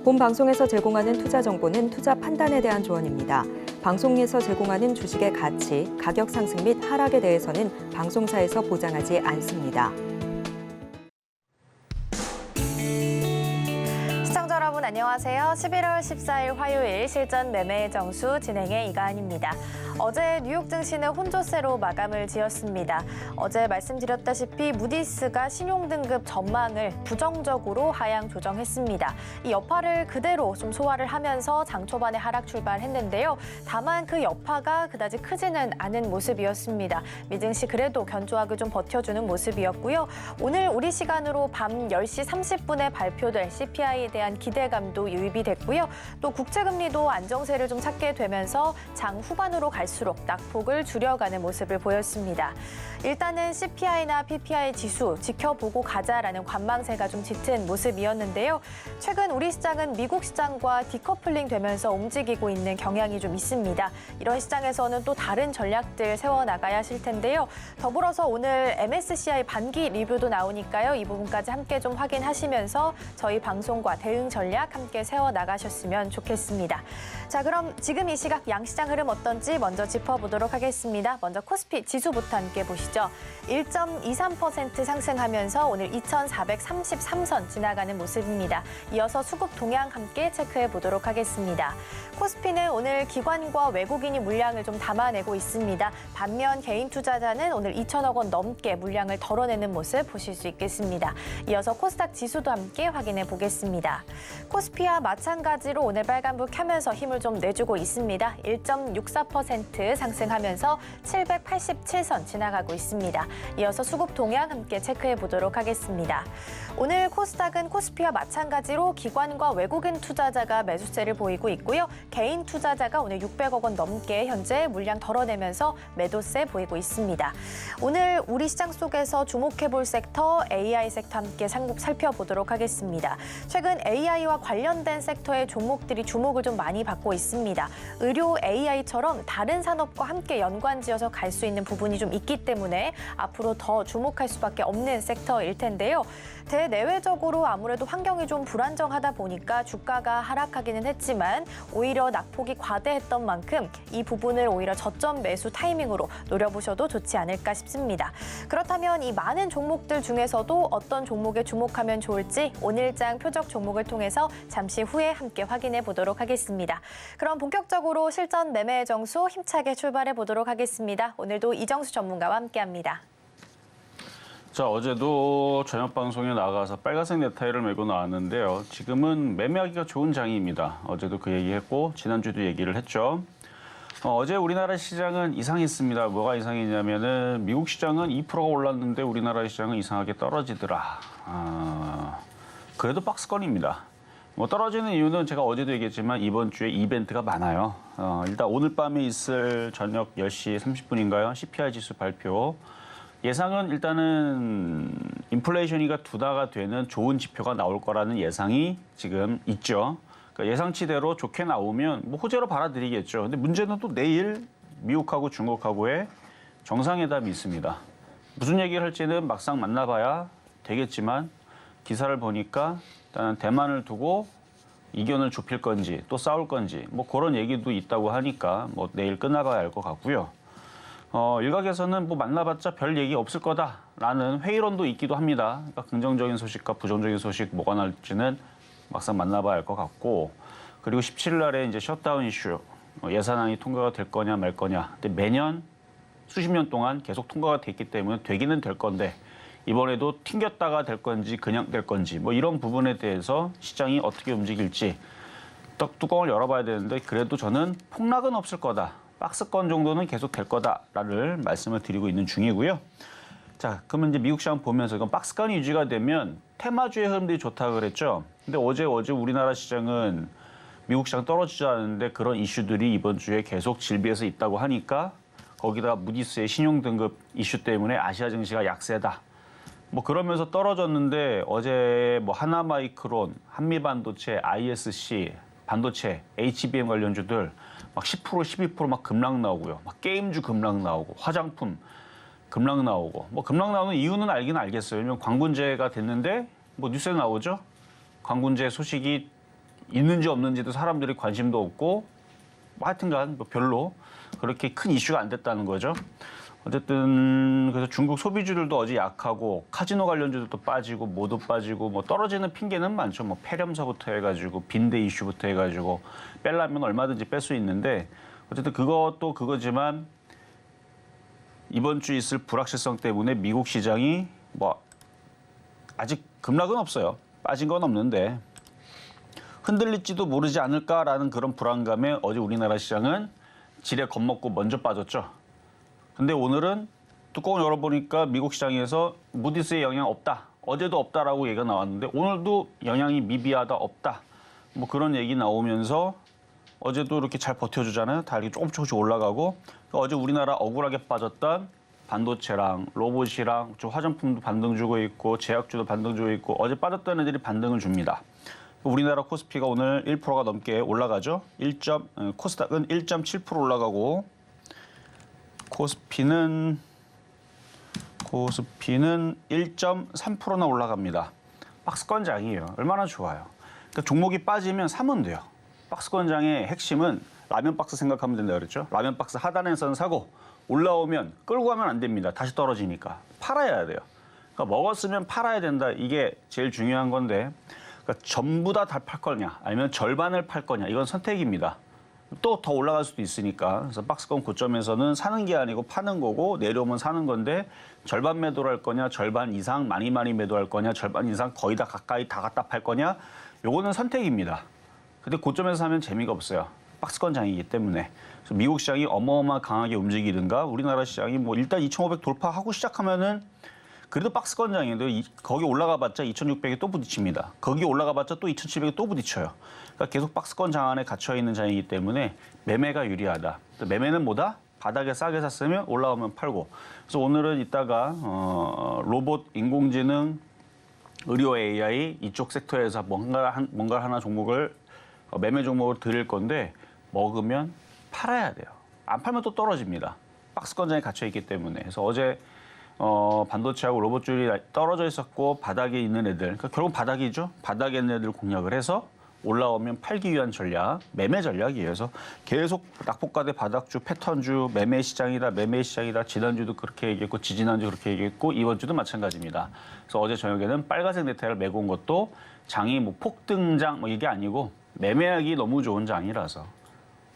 본 방송에서 제공하는 투자 정보는 투자 판단에 대한 조언입니다. 방송에서 제공하는 주식의 가치, 가격 상승 및 하락에 대해서는 방송사에서 보장하지 않습니다. 시청자 여러분 안녕하세요. 11월 14일 화요일 실전 매매 정수 진행의 이가은입니다. 어제 뉴욕 증시는 혼조세로 마감을 지었습니다. 어제 말씀드렸다시피 무디스가 신용등급 전망을 부정적으로 하향 조정했습니다. 이 여파를 그대로 좀 소화를 하면서 장 초반에 하락 출발했는데요. 다만 그 여파가 그다지 크지는 않은 모습이었습니다. 미증시 그래도 견조하게 좀 버텨주는 모습이었고요. 오늘 우리 시간으로 밤 10시 30분에 발표될 CPI에 대한 기대감도 유입이 됐고요. 또 국채금리도 안정세를 좀 찾게 되면서 장 후반으로 갈수록 낙폭을 줄여가는 모습을 보였습니다. 일단은 CPI나 PPI 지수 지켜보고 가자라는 관망세가 좀 짙은 모습이었는데요. 최근 우리 시장은 미국 시장과 디커플링 되면서 움직이고 있는 경향이 좀 있습니다. 이런 시장에서는 또 다른 전략들 세워나가야 하실 텐데요. 더불어서 오늘 MSCI 반기 리뷰도 나오니까요. 이 부분까지 함께 좀 확인하시면서 저희 방송과 대응 전략 함께 세워나가셨으면 좋겠습니다. 자, 그럼 지금 이 시각 양시장 흐름 어떤지 먼저 짚어보도록 하겠습니다. 먼저 코스피 지수부터 함께 보시죠. 1.23% 상승하면서 오늘 2,433선 지나가는 모습입니다. 이어서 수급 동향 함께 체크해 보도록 하겠습니다. 코스피는 오늘 기관과 외국인이 물량을 좀 담아내고 있습니다. 반면 개인 투자자는 오늘 2천억 원 넘게 물량을 덜어내는 모습 보실 수 있겠습니다. 이어서 코스닥 지수도 함께 확인해 보겠습니다. 코스피와 마찬가지로 오늘 빨간불 켜면서 힘을 좀 내주고 있습니다. 1.64% 상승하면서 787선 지나가고 있습니다. 이어서 수급 동향 함께 체크해 보도록 하겠습니다. 오늘 코스닥은 코스피와 마찬가지로 기관과 외국인 투자자가 매수세를 보이고 있고요. 개인 투자자가 오늘 600억 원 넘게 현재 물량 덜어내면서 매도세 보이고 있습니다. 오늘 우리 시장 속에서 주목해 볼 섹터 AI 섹터 함께 살펴보도록 하겠습니다. 최근 AI와 관련된 섹터의 종목들이 주목을 좀 많이 받고 있습니다. 의료 AI처럼 다른 산업과 함께 연관지어서 갈 수 있는 부분이 좀 있기 때문에 앞으로 더 주목할 수밖에 없는 섹터일 텐데요. 대내외적으로 아무래도 환경이 좀 불안정하다 보니까 주가가 하락하기는 했지만 오히려 낙폭이 과대했던 만큼 이 부분을 오히려 저점 매수 타이밍으로 노려보셔도 좋지 않을까 싶습니다. 그렇다면 이 많은 종목들 중에서도 어떤 종목에 주목하면 좋을지 오늘장 표적 종목을 통해서 잠시 후에 함께 확인해 보도록 하겠습니다. 그럼 본격적으로 실전 매매 정수 힘차게 출발해 보도록 하겠습니다. 오늘도 이정수 전문가와 함께합니다. 자, 어제도 저녁 방송에 나가서 빨간색 넥타이를 메고 나왔는데요. 지금은 매매하기가 좋은 장입니다. 어제도 그 얘기했고 지난주도 얘기를 했죠. 어제 우리나라 시장은 이상했습니다. 뭐가 이상했냐면은 미국 시장은 2%가 올랐는데 우리나라 시장은 이상하게 떨어지더라. 그래도 박스권입니다. 뭐 떨어지는 이유는 제가 어제도 얘기했지만 이번 주에 이벤트가 많아요. 일단 오늘 밤에 있을 저녁 10시 30분인가요? CPI 지수 발표. 예상은 일단은 인플레이션이가 둔화가 되는 좋은 지표가 나올 거라는 예상이 지금 있죠. 그러니까 예상치대로 좋게 나오면 뭐 호재로 받아들이겠죠. 근데 문제는 또 내일 미국하고 중국하고의 정상회담이 있습니다. 무슨 얘기를 할지는 막상 만나봐야 되겠지만 기사를 보니까 일단 대만을 두고 이견을 좁힐 건지 또 싸울 건지 뭐 그런 얘기도 있다고 하니까 뭐 내일 끝나봐야 알 것 같고요. 일각에서는 뭐 만나봤자 별 얘기 없을 거다라는 회의론도 있기도 합니다. 그러니까 긍정적인 소식과 부정적인 소식 뭐가 날지는 막상 만나봐야 알 것 같고, 그리고 17일 날에 이제 셧다운 이슈 예산안이 통과가 될 거냐 말 거냐. 근데 매년 수십 년 동안 계속 통과가 됐기 때문에 되기는 될 건데 이번에도 튕겼다가 될 건지 그냥 될 건지 뭐 이런 부분에 대해서 시장이 어떻게 움직일지 뚜껑을 열어봐야 되는데 그래도 저는 폭락은 없을 거다. 박스권 정도는 계속 될 거다라는 말씀을 드리고 있는 중이고요. 자, 그러면 이제 미국 시장 보면서 이건 박스권이 유지가 되면 테마주의 흐름들이 좋다고 그랬죠. 근데 어제 우리나라 시장은 미국 시장 떨어지지 않았는데 그런 이슈들이 이번 주에 계속 질비해서 있다고 하니까 거기다 무디스의 신용등급 이슈 때문에 아시아 증시가 약세다. 뭐 그러면서 떨어졌는데 어제 뭐 하나마이크론, 한미반도체, ISC, 반도체, HBM 관련주들 막 10%, 12% 급락 나오고요. 막 게임주 급락 나오고 화장품 급락 나오고 뭐 급락 나오는 이유는 알긴 알겠어요. 왜냐면 광군제가 됐는데 뭐 뉴스에 나오죠. 광군제 소식이 있는지 없는지도 사람들이 관심도 없고 뭐 하여튼간 뭐 별로 그렇게 큰 이슈가 안 됐다는 거죠. 어쨌든 그래서 중국 소비주들도 어제 약하고 카지노 관련주들도 빠지고 모두 빠지고 뭐 떨어지는 핑계는 많죠. 뭐 폐렴서부터 해가지고 빈대 이슈부터 해가지고 뺄라면 얼마든지 뺄 수 있는데 어쨌든 그것도 그거지만 이번 주 있을 불확실성 때문에 미국 시장이 뭐 아직 급락은 없어요. 빠진 건 없는데 흔들릴지도 모르지 않을까라는 그런 불안감에 어제 우리나라 시장은 지레 겁먹고 먼저 빠졌죠. 근데 오늘은 뚜껑을 열어보니까 미국 시장에서 무디스의 영향 없다. 어제도 없다라고 얘기가 나왔는데 오늘도 영향이 미비하다 없다. 뭐 그런 얘기 나오면서 어제도 이렇게 잘 버텨주잖아요. 다 이렇게 조금씩 올라가고 어제 우리나라 억울하게 빠졌던 반도체랑 로봇이랑 좀 화장품도 반등 주고 있고 제약주도 반등 주고 있고 어제 빠졌던 애들이 반등을 줍니다. 우리나라 코스피가 오늘 1%가 넘게 올라가죠. 코스닥은 1.7% 올라가고 코스피는 1.3%나 올라갑니다. 박스권장이에요. 얼마나 좋아요. 그러니까 종목이 빠지면 사면 돼요. 박스권장의 핵심은 라면 박스 생각하면 된다 그랬죠. 라면 박스 하단에서는 사고 올라오면 끌고 가면 안 됩니다. 다시 떨어지니까. 팔아야 돼요. 그러니까 먹었으면 팔아야 된다. 이게 제일 중요한 건데 그러니까 전부 다 팔 거냐 아니면 절반을 팔 거냐 이건 선택입니다. 또 더 올라갈 수도 있으니까. 그래서 박스권 고점에서는 사는 게 아니고 파는 거고 내려오면 사는 건데 절반 매도를 할 거냐 절반 이상 많이 매도할 거냐 절반 이상 거의 다 가까이 다 갖다 팔 거냐 요거는 선택입니다. 근데 고점에서 사면 재미가 없어요. 박스권 장이기 때문에. 그래서 미국 시장이 어마어마 강하게 움직이든가 우리나라 시장이 뭐 일단 2,500 돌파하고 시작하면은 그래도 박스권 장인데 거기 올라가 봤자 2,600에 또 부딪힙니다. 거기 올라가 봤자 또 2,700에 또 부딪혀요. 그러니까 계속 박스권 장 안에 갇혀 있는 장이기 때문에 매매가 유리하다. 매매는 뭐다? 바닥에 싸게 샀으면 올라오면 팔고. 그래서 오늘은 이따가 로봇, 인공지능, 의료 AI 이쪽 섹터에서 뭔가 하나 종목을 매매 종목을 드릴 건데 먹으면 팔아야 돼요. 안 팔면 또 떨어집니다. 박스권 장에 갇혀 있기 때문에. 그래서 어제 반도체하고 로봇줄이 떨어져 있었고 바닥에 있는 애들, 그러니까 결국 바닥이죠. 바닥에 있는 애들 공략을 해서 올라오면 팔기 위한 전략, 매매 전략이에요. 그래서 계속 낙폭과대 바닥주, 패턴주, 매매 시장이다. 지난주도 그렇게 얘기했고 지지난주 그렇게 얘기했고 이번 주도 마찬가지입니다. 그래서 어제 저녁에는 빨간색 넥타이를 메고 온 것도 장이 뭐 폭등장 뭐 이게 아니고 매매하기 너무 좋은 장이라서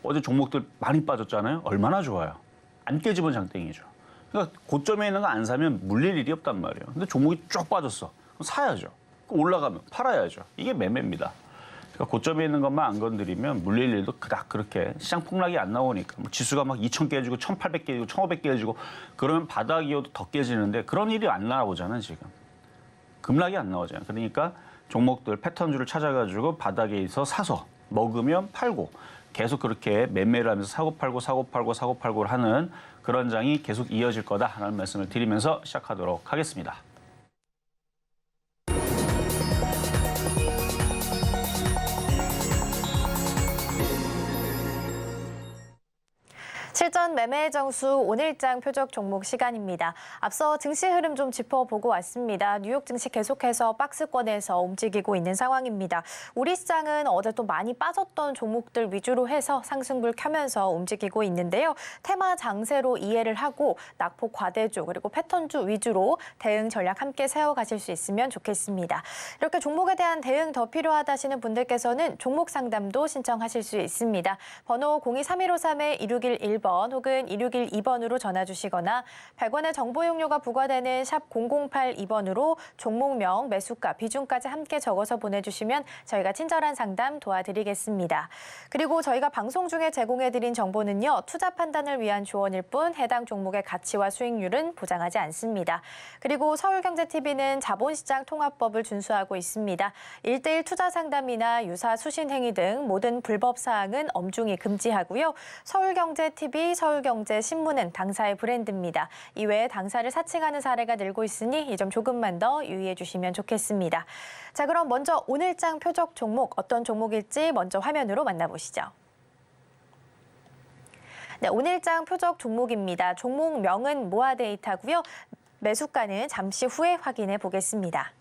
어제 종목들 많이 빠졌잖아요. 얼마나 좋아요. 안 깨지면 장땡이죠. 그러니까 고점에 있는 거 안 사면 물릴 일이 없단 말이에요. 근데 종목이 쭉 빠졌어. 그럼 사야죠. 올라가면 팔아야죠. 이게 매매입니다. 그러니까 고점에 있는 것만 안 건드리면 물릴 일도 그닥 그렇게 시장 폭락이 안 나오니까 뭐 지수가 막 2,000 깨지고 1,800 깨지고 1,500 깨지고 그러면 바닥이어도 더 깨지는데 그런 일이 안 나오잖아요 지금. 급락이 안 나오잖아요. 그러니까 종목들 패턴주를 찾아가지고 바닥에서 사서 먹으면 팔고 계속 그렇게 매매를 하면서 사고 팔고를 하는 그런 장이 계속 이어질 거다라는 말씀을 드리면서 시작하도록 하겠습니다. 실전 매매 정수 오늘장 표적 종목 시간입니다. 앞서 증시 흐름 좀 짚어보고 왔습니다. 뉴욕 증시 계속해서 박스권에서 움직이고 있는 상황입니다. 우리 시장은 어제 또 많이 빠졌던 종목들 위주로 해서 상승불 켜면서 움직이고 있는데요. 테마 장세로 이해를 하고 낙폭 과대주 그리고 패턴주 위주로 대응 전략 함께 세워가실 수 있으면 좋겠습니다. 이렇게 종목에 대한 대응 더 필요하다시는 분들께서는 종목 상담도 신청하실 수 있습니다. 번호 023153-1611번 혹은 1612번으로 전화 주시거나 100원의 정보 용료가 부과되는 샵 0082번으로 종목명, 매수가, 비중까지 함께 적어서 보내주시면 저희가 친절한 상담 도와드리겠습니다. 그리고 저희가 방송 중에 제공해드린 정보는요. 투자 판단을 위한 조언일 뿐 해당 종목의 가치와 수익률은 보장하지 않습니다. 그리고 서울경제TV는 자본시장 통합법을 준수하고 있습니다. 1:1 투자 상담이나 유사 수신 행위 등 모든 불법 사항은 엄중히 금지하고요. 서울경제TV, 서울경제신문은 당사의 브랜드입니다. 이외에 당사를 사칭하는 사례가 늘고 있으니 이 점 조금만 더 유의해 주시면 좋겠습니다. 자, 그럼 먼저 오늘장 표적 종목 어떤 종목일지 먼저 화면으로 만나보시죠. 네, 오늘장 표적 종목입니다. 종목명은 모아데이터고요. 매수가는 잠시 후에 확인해 보겠습니다.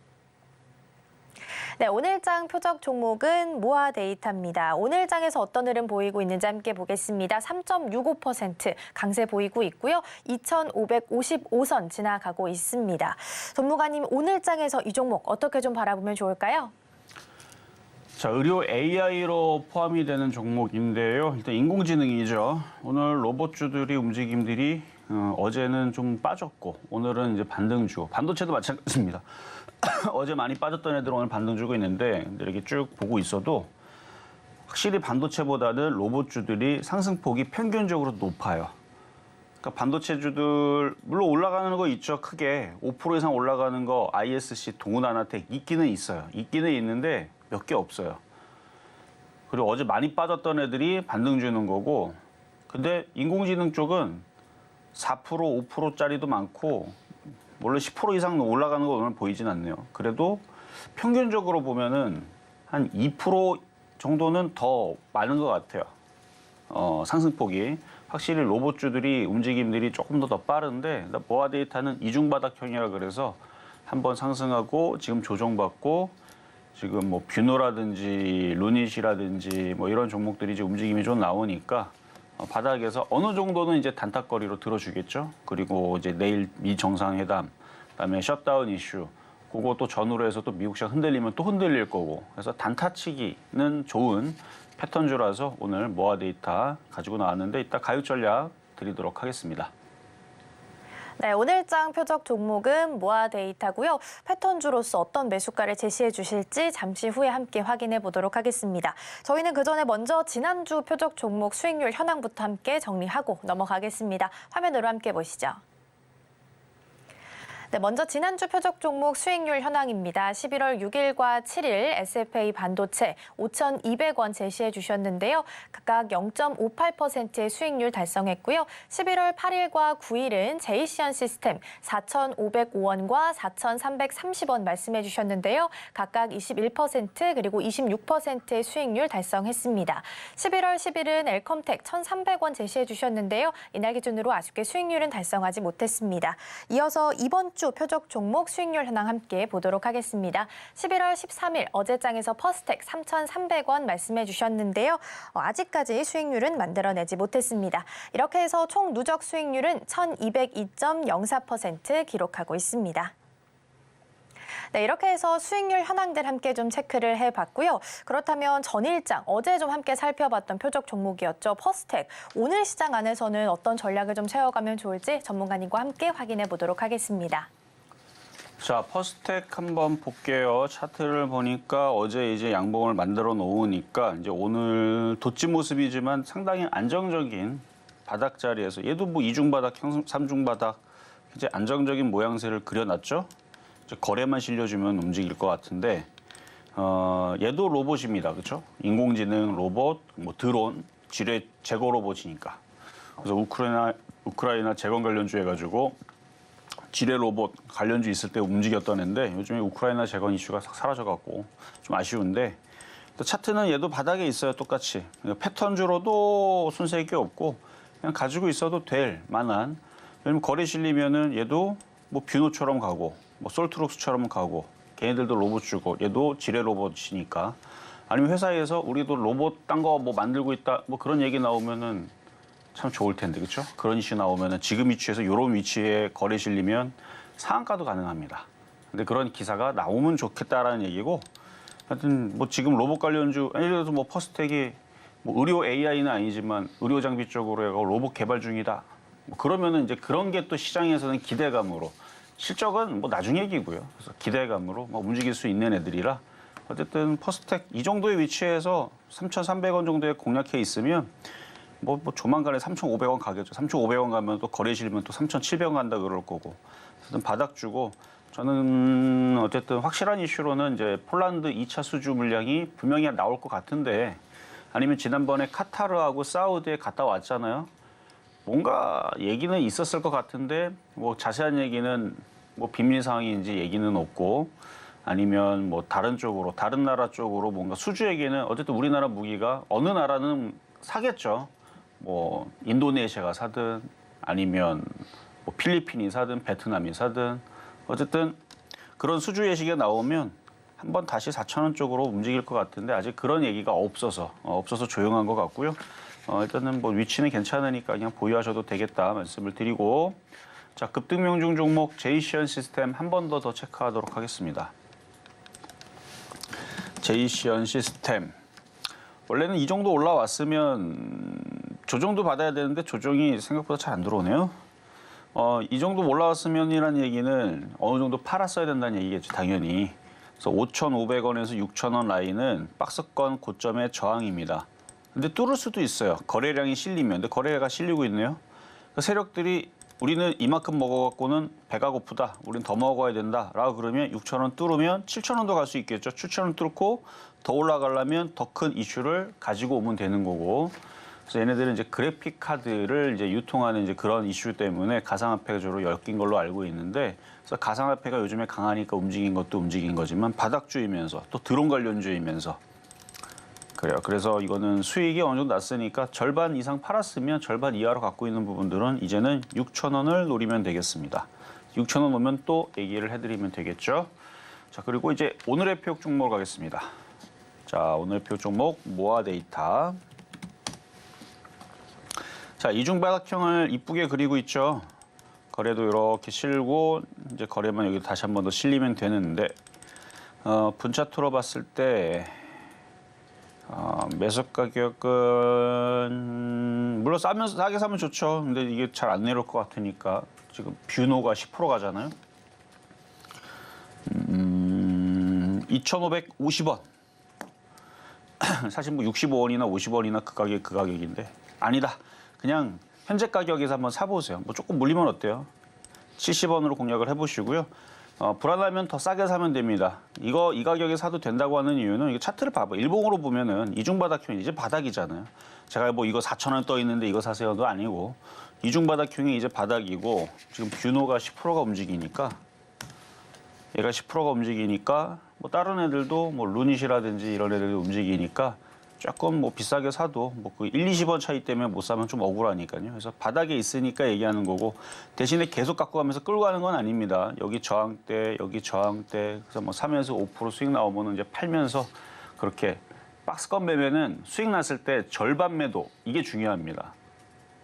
네, 오늘장 표적 종목은 모아 데이터입니다. 오늘장에서 어떤 흐름 보이고 있는지 함께 보겠습니다. 3.65% 강세 보이고 있고요. 2,555선 지나가고 있습니다. 전문가님, 오늘장에서 이 종목 어떻게 좀 바라보면 좋을까요? 자, 의료 AI로 포함이 되는 종목인데요. 일단 인공지능이죠. 오늘 로봇주들이 움직임들이 어제는 좀 빠졌고 오늘은 이제 반등주. 반도체도 마찬가지입니다. 어제 많이 빠졌던 애들은 오늘 반등 주고 있는데 이렇게 쭉 보고 있어도 확실히 반도체보다는 로봇주들이 상승폭이 평균적으로 높아요. 그러니까 반도체주들 물론 올라가는 거 있죠. 크게 5% 이상 올라가는 거 ISC, 동훈하나텍 있기는 있어요. 있기는 있는데 몇 개 없어요. 그리고 어제 많이 빠졌던 애들이 반등 주는 거고 근데 인공지능 쪽은 4%, 5%짜리도 많고 원래 10% 이상 올라가는 거 오늘 보이진 않네요. 그래도 평균적으로 보면은 한 2% 정도는 더 많은 것 같아요. 상승폭이. 확실히 로봇주들이 움직임들이 조금 더 빠른데 모아 데이터는 이중바닥형이라 그래서 한번 상승하고 지금 조정받고 지금 뭐 뷰노라든지 루닛이라든지 뭐 이런 종목들이 이제 움직임이 좀 나오니까 바닥에서 어느 정도는 이제 단타거리로 들어주겠죠. 그리고 이제 내일 미 정상회담, 그다음에 셧다운 이슈, 그거 또 전후로 해서 또 미국 시장 흔들리면 또 흔들릴 거고. 그래서 단타치기는 좋은 패턴주라서 오늘 모아 데이터 가지고 나왔는데 이따 가격 전략 드리도록 하겠습니다. 네, 오늘장 표적 종목은 모아 데이터고요. 패턴주로서 어떤 매수가를 제시해 주실지 잠시 후에 함께 확인해 보도록 하겠습니다. 저희는 그전에 먼저 지난주 표적 종목 수익률 현황부터 함께 정리하고 넘어가겠습니다. 화면으로 함께 보시죠. 네, 먼저 지난주 표적 종목 수익률 현황입니다. 11월 6일과 7일 SFA 반도체 5,200원 제시해 주셨는데요. 각각 0.58%의 수익률 달성했고요. 11월 8일과 9일은 제이시언 시스템 4,505원과 4,330원 말씀해 주셨는데요. 각각 21% 그리고 26%의 수익률 달성했습니다. 11월 10일은 엘컴텍 1,300원 제시해 주셨는데요. 이날 기준으로 아쉽게 수익률은 달성하지 못했습니다. 이어서 이번 주 표적 종목 수익률 현황 함께 보도록 하겠습니다. 11월 13일 어제장에서 퍼스텍 3,300원 말씀해 주셨는데요. 아직까지 수익률은 만들어내지 못했습니다. 이렇게 해서 총 누적 수익률은 1,202.04% 기록하고 있습니다. 네, 이렇게 해서 수익률 현황들 함께 좀 체크를 해봤고요. 그렇다면 전일장, 어제 좀 함께 살펴봤던 표적 종목이었죠. 퍼스텍, 오늘 시장 안에서는 어떤 전략을 좀 채워가면 좋을지 전문가님과 함께 확인해 보도록 하겠습니다. 자, 퍼스텍 한번 볼게요. 차트를 보니까 어제 이제 양봉을 만들어 놓으니까 이제 오늘 돋진 모습이지만 상당히 안정적인 바닥 자리에서 얘도 뭐 이중바닥, 삼중바닥 이제 안정적인 모양새를 그려놨죠. 이제 거래만 실려주면 움직일 것 같은데 얘도 로봇입니다. 그렇죠? 인공지능 로봇, 뭐 드론, 지뢰 제거 로봇이니까. 그래서 우크라이나 재건 관련주 해가지고 지뢰 로봇 관련주 있을 때 움직였던 애인데 요즘에 우크라이나 재건 이슈가 싹 사라져갖고 좀 아쉬운데 또 차트는 얘도 바닥에 있어요. 똑같이. 패턴주로도 손색이 없고 그냥 가지고 있어도 될 만한. 왜냐면 거래 실리면은 얘도 뭐 뷰노처럼 가고 뭐 솔트록스처럼 가고 걔네들도 로봇 주고 얘도 지뢰 로봇이니까 아니면 회사에서 우리도 로봇 딴 거 뭐 만들고 있다 뭐 그런 얘기 나오면은 참 좋을 텐데 그렇죠? 그런 이슈 나오면은 지금 위치에서 이런 위치에 거래 실리면 상한가도 가능합니다. 근데 그런 기사가 나오면 좋겠다라는 얘기고 하여튼 뭐 지금 로봇 관련주 예를 들어서 뭐 퍼스텍이 뭐 의료 AI는 아니지만 의료 장비 쪽으로 해서 로봇 개발 중이다. 뭐 그러면은 이제 그런 게 또 시장에서는 기대감으로 실적은 뭐 나중 얘기고요. 그래서 기대감으로 뭐 움직일 수 있는 애들이라 어쨌든 퍼스텍 이 정도의 위치에서 3,300원 정도에 공략해 있으면 뭐 조만간에 3,500원 가겠죠. 3,500원 가면 또 거래 실면 또 3,700원 간다 그럴 거고. 어쨌든 바닥 주고 저는 어쨌든 확실한 이슈로는 이제 폴란드 2차 수주 물량이 분명히 나올 것 같은데 아니면 지난번에 카타르하고 사우디에 갔다 왔잖아요. 뭔가 얘기는 있었을 것 같은데 뭐 자세한 얘기는 뭐 비밀 사항인지 얘기는 없고 아니면 뭐 다른 쪽으로 다른 나라 쪽으로 뭔가 수주 얘기는 어쨌든 우리나라 무기가 어느 나라는 사겠죠. 뭐 인도네시아가 사든 아니면 뭐 필리핀이 사든 베트남이 사든 어쨌든 그런 수주 예시가 나오면 한번 다시 4,000원 쪽으로 움직일 것 같은데 아직 그런 얘기가 없어서 조용한 것 같고요. 일단은 뭐 위치는 괜찮으니까 그냥 보유하셔도 되겠다 말씀을 드리고, 자, 급등 명중 종목 제이시언 시스템 한 번 더 체크하도록 하겠습니다. 제이시언 시스템. 원래는 이 정도 올라왔으면 조정도 받아야 되는데 조정이 생각보다 잘 안 들어오네요. 이 정도 올라왔으면이란 얘기는 어느 정도 팔았어야 된다는 얘기겠죠, 당연히. 그래서 5,500원에서 6,000원 라인은 박스권 고점의 저항입니다. 근데 뚫을 수도 있어요. 거래량이 실리면. 근데 거래가 실리고 있네요. 그 세력들이 우리는 이만큼 먹어갖고는 배가 고프다. 우린 더 먹어야 된다. 라고 그러면 6,000원 뚫으면 7,000원도 갈 수 있겠죠. 7,000원 뚫고 더 올라가려면 더 큰 이슈를 가지고 오면 되는 거고. 그래서 얘네들은 이제 그래픽 카드를 이제 유통하는 이제 그런 이슈 때문에 가상화폐가 주로 엮인 걸로 알고 있는데, 그래서 가상화폐가 요즘에 강하니까 움직인 것도 움직인 거지만 바닥주이면서 또 드론 관련주이면서 그래요. 그래서 이거는 수익이 어느 정도 났으니까 절반 이상 팔았으면 절반 이하로 갖고 있는 부분들은 이제는 6,000원을 노리면 되겠습니다. 6,000원 오면 또 얘기를 해드리면 되겠죠. 자, 그리고 이제 오늘의 표역 종목으로 가겠습니다. 자, 오늘 표역 종목 모아데이터. 자, 이중바닥형을 이쁘게 그리고 있죠. 거래도 이렇게 실고 이제 거래만 여기 다시 한 번 더 실리면 되는데, 분차트로 봤을 때 매수 가격은 물론 싸게 사면 좋죠. 근데 이게 잘 안 내려올 것 같으니까 지금 뷰노가 10% 가잖아요. 2,550원. 사실 뭐 65원이나 50원이나 그 가격인데 아니다. 그냥 현재 가격에서 한번 사보세요. 뭐 조금 물리면 어때요? 70원으로 공략을 해보시고요. 불안하면 더 싸게 사면 됩니다. 이 가격에 사도 된다고 하는 이유는 이게 차트를 봐봐. 일봉으로 보면은 이중바닥형이 이제 바닥이잖아요. 제가 뭐 이거 4,000원 떠 있는데 이거 사세요도 아니고, 이중바닥형이 이제 바닥이고, 지금 뷰노가 10%가 움직이니까, 얘가 10%가 움직이니까 뭐 다른 애들도 뭐 루닛이라든지 이런 애들이 움직이니까 조금 뭐 비싸게 사도 뭐 그 1, 20원 차이 때문에 못 사면 좀 억울하니까요. 그래서 바닥에 있으니까 얘기하는 거고, 대신에 계속 갖고 가면서 끌고 가는 건 아닙니다. 여기 저항대, 여기 저항대, 그래서 뭐 사면서 5% 수익 나오면은 이제 팔면서 그렇게 박스권 매매는 수익 났을 때 절반 매도, 이게 중요합니다.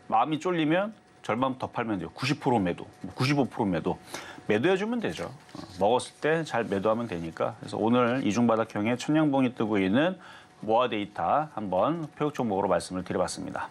마음이 쫄리면 절반 더 팔면 돼요. 90% 매도, 95% 매도. 매도해주면 되죠. 먹었을 때 잘 매도하면 되니까. 그래서 오늘 이중바닥형의 천냥봉이 뜨고 있는 모아데이터 한번 표역 종목으로 말씀을 드려봤습니다.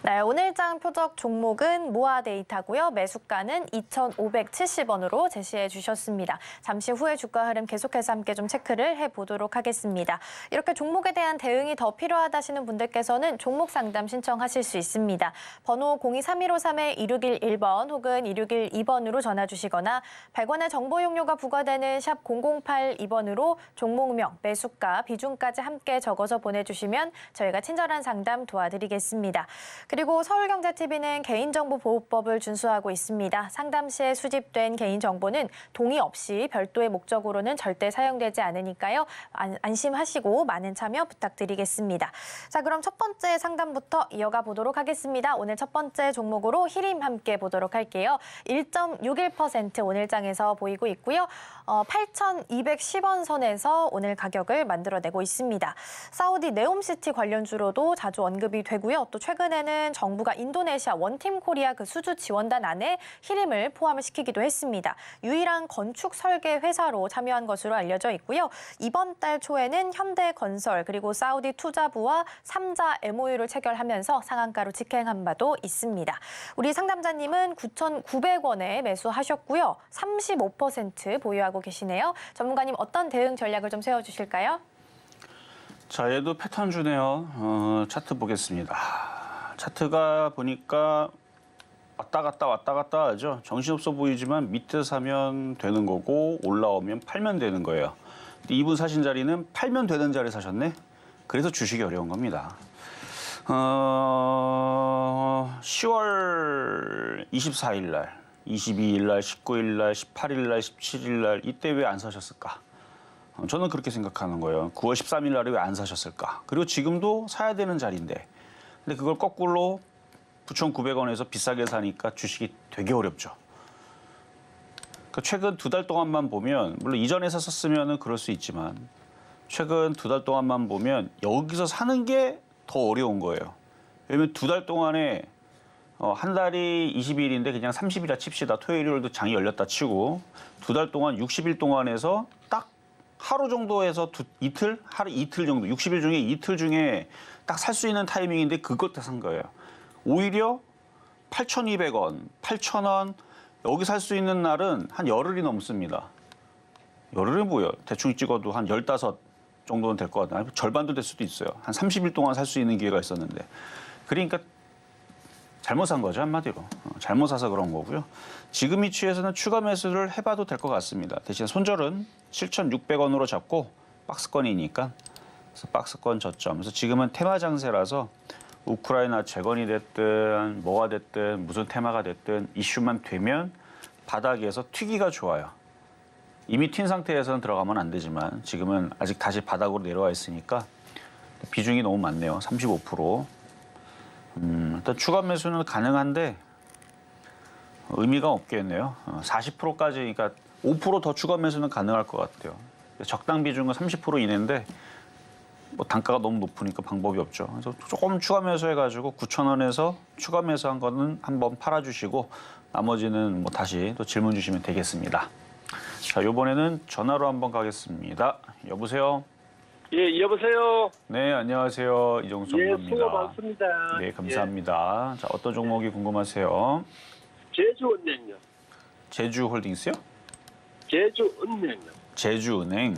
네, 오늘장 표적 종목은 모아데이터고요. 매수가는 2,570원으로 제시해 주셨습니다. 잠시 후에 주가 흐름 계속해서 함께 좀 체크를 해보도록 하겠습니다. 이렇게 종목에 대한 대응이 더 필요하다시는 분들께서는 종목 상담 신청하실 수 있습니다. 번호 023153-2611번 혹은 2612번으로 전화 주시거나 100원의 정보 용료가 부과되는 샵 0082번으로 종목명, 매수가, 비중까지 함께 적어서 보내주시면 저희가 친절한 상담 도와드리겠습니다. 그리고 서울경제TV는 개인정보보호법을 준수하고 있습니다. 상담 시에 수집된 개인정보는 동의 없이 별도의 목적으로는 절대 사용되지 않으니까요. 안심하시고 많은 참여 부탁드리겠습니다. 자, 그럼 첫 번째 상담부터 이어가 보도록 하겠습니다. 오늘 첫 번째 종목으로 히림 함께 보도록 할게요. 1.61% 오늘장에서 보이고 있고요. 8,210원 선에서 오늘 가격을 만들어내고 있습니다. 사우디 네옴시티 관련주로도 자주 언급이 되고요. 또 최근에는 최근에는 정부가 인도네시아 원팀 코리아 그 수주 지원단 안에 히림을 포함을 시키기도 했습니다. 유일한 건축 설계 회사로 참여한 것으로 알려져 있고요. 이번 달 초에는 현대건설 그리고 사우디 투자부와 3자 MOU를 체결하면서 상한가로 직행한 바도 있습니다. 우리 상담자님은 9,900원에 매수하셨고요. 35% 보유하고 계시네요. 전문가님 어떤 대응 전략을 좀 세워주실까요? 자, 얘도 패턴 주네요. 차트 보겠습니다. 차트가 보니까 왔다 갔다 하죠. 정신없어 보이지만 밑에 사면 되는 거고 올라오면 팔면 되는 거예요. 근데 이분 사신 자리는 팔면 되는 자리 사셨네. 그래서 주식이 어려운 겁니다. 10월 24일 날, 22일 날, 19일 날, 18일 날, 17일 날 이때 왜 안 사셨을까? 저는 그렇게 생각하는 거예요. 9월 13일 날에 왜 안 사셨을까? 그리고 지금도 사야 되는 자리인데. 근데 그걸 거꾸로 9,900원에서 비싸게 사니까 주식이 되게 어렵죠. 그러니까 최근 2달 동안만 보면, 물론 이전에 샀었으면 그럴 수 있지만 최근 2달 동안만 보면 여기서 사는 게 더 어려운 거예요. 왜냐면 2달 동안에 한 달이 20일인데 그냥 30일이라 칩시다. 토요일, 일요일도 장이 열렸다 치고 2달 동안 60일 동안에서 딱 하루 정도에서 이틀? 하루 이틀 정도, 60일 중에 이틀 중에 딱 살 수 있는 타이밍인데 그것 때 산 거예요. 오히려 8,200원, 8,000원 여기 살 수 있는 날은 한 열흘이 넘습니다. 열흘이 뭐예요? 대충 찍어도 한 15 정도는 될 것 같아요. 절반도 될 수도 있어요. 한 30일 동안 살 수 있는 기회가 있었는데. 그러니까 잘못 산 거죠, 한마디로. 잘못 사서 그런 거고요. 지금 이 취에서는 추가 매수를 해봐도 될 것 같습니다. 대신 손절은 7,600원으로 잡고 박스권이니까 그래서 박스권 저점. 그래서 지금은 테마 장세라서 우크라이나 재건이 됐든 뭐가 됐든 무슨 테마가 됐든 이슈만 되면 바닥에서 튀기가 좋아요. 이미 튄 상태에서는 들어가면 안 되지만 지금은 아직 다시 바닥으로 내려와 있으니까 비중이 너무 많네요. 35%. 일단 추가 매수는 가능한데 의미가 없겠네요. 40%까지, 그러니까 5% 더 추가 매수는 가능할 것 같아요. 적당 비중은 30% 이내인데 뭐 단가가 너무 높으니까 방법이 없죠. 그래서 조금 추가 매수해가지고 9,000원에서 추가 매수한 거는 한번 팔아주시고 나머지는 뭐 다시 또 질문 주시면 되겠습니다. 자, 이번에는 전화로 한번 가겠습니다. 여보세요? 예, 여보세요. 네, 안녕하세요. 이정수 예, 전문가입니다. 수고 많습니다. 네, 감사합니다. 자, 어떤 종목이 궁금하세요? 제주은행요. 제주홀딩스요? 제주은행요. 제주은행.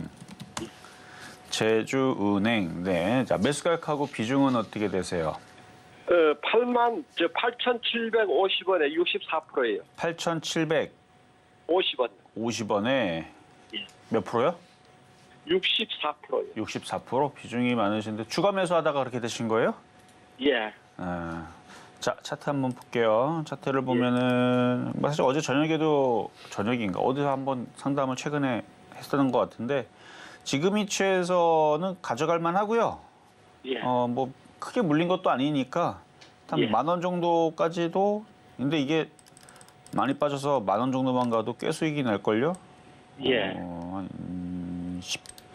제주은행. 네. 자, 매수가격하고 비중은 어떻게 되세요? 8,750원에 64%예요. 8,750원에 50원. 몇 프로요? 64%예요. 64%? 비중이 많으신데 추가 매수하다가 그렇게 되신 거예요? 예. 자, 차트 한번 볼게요. 차트를 보면은 사실 어제 저녁인가 어디서 한번 상담을 최근에 했었던 것 같은데 지금 이 취에서는 가져갈 만하고요. 예. 뭐 크게 물린 것도 아니니까 한 예. 10,000원 정도까지도, 근데 이게 많이 빠져서 10,000원 정도만 가도 꽤 수익이 날걸요? 예. 한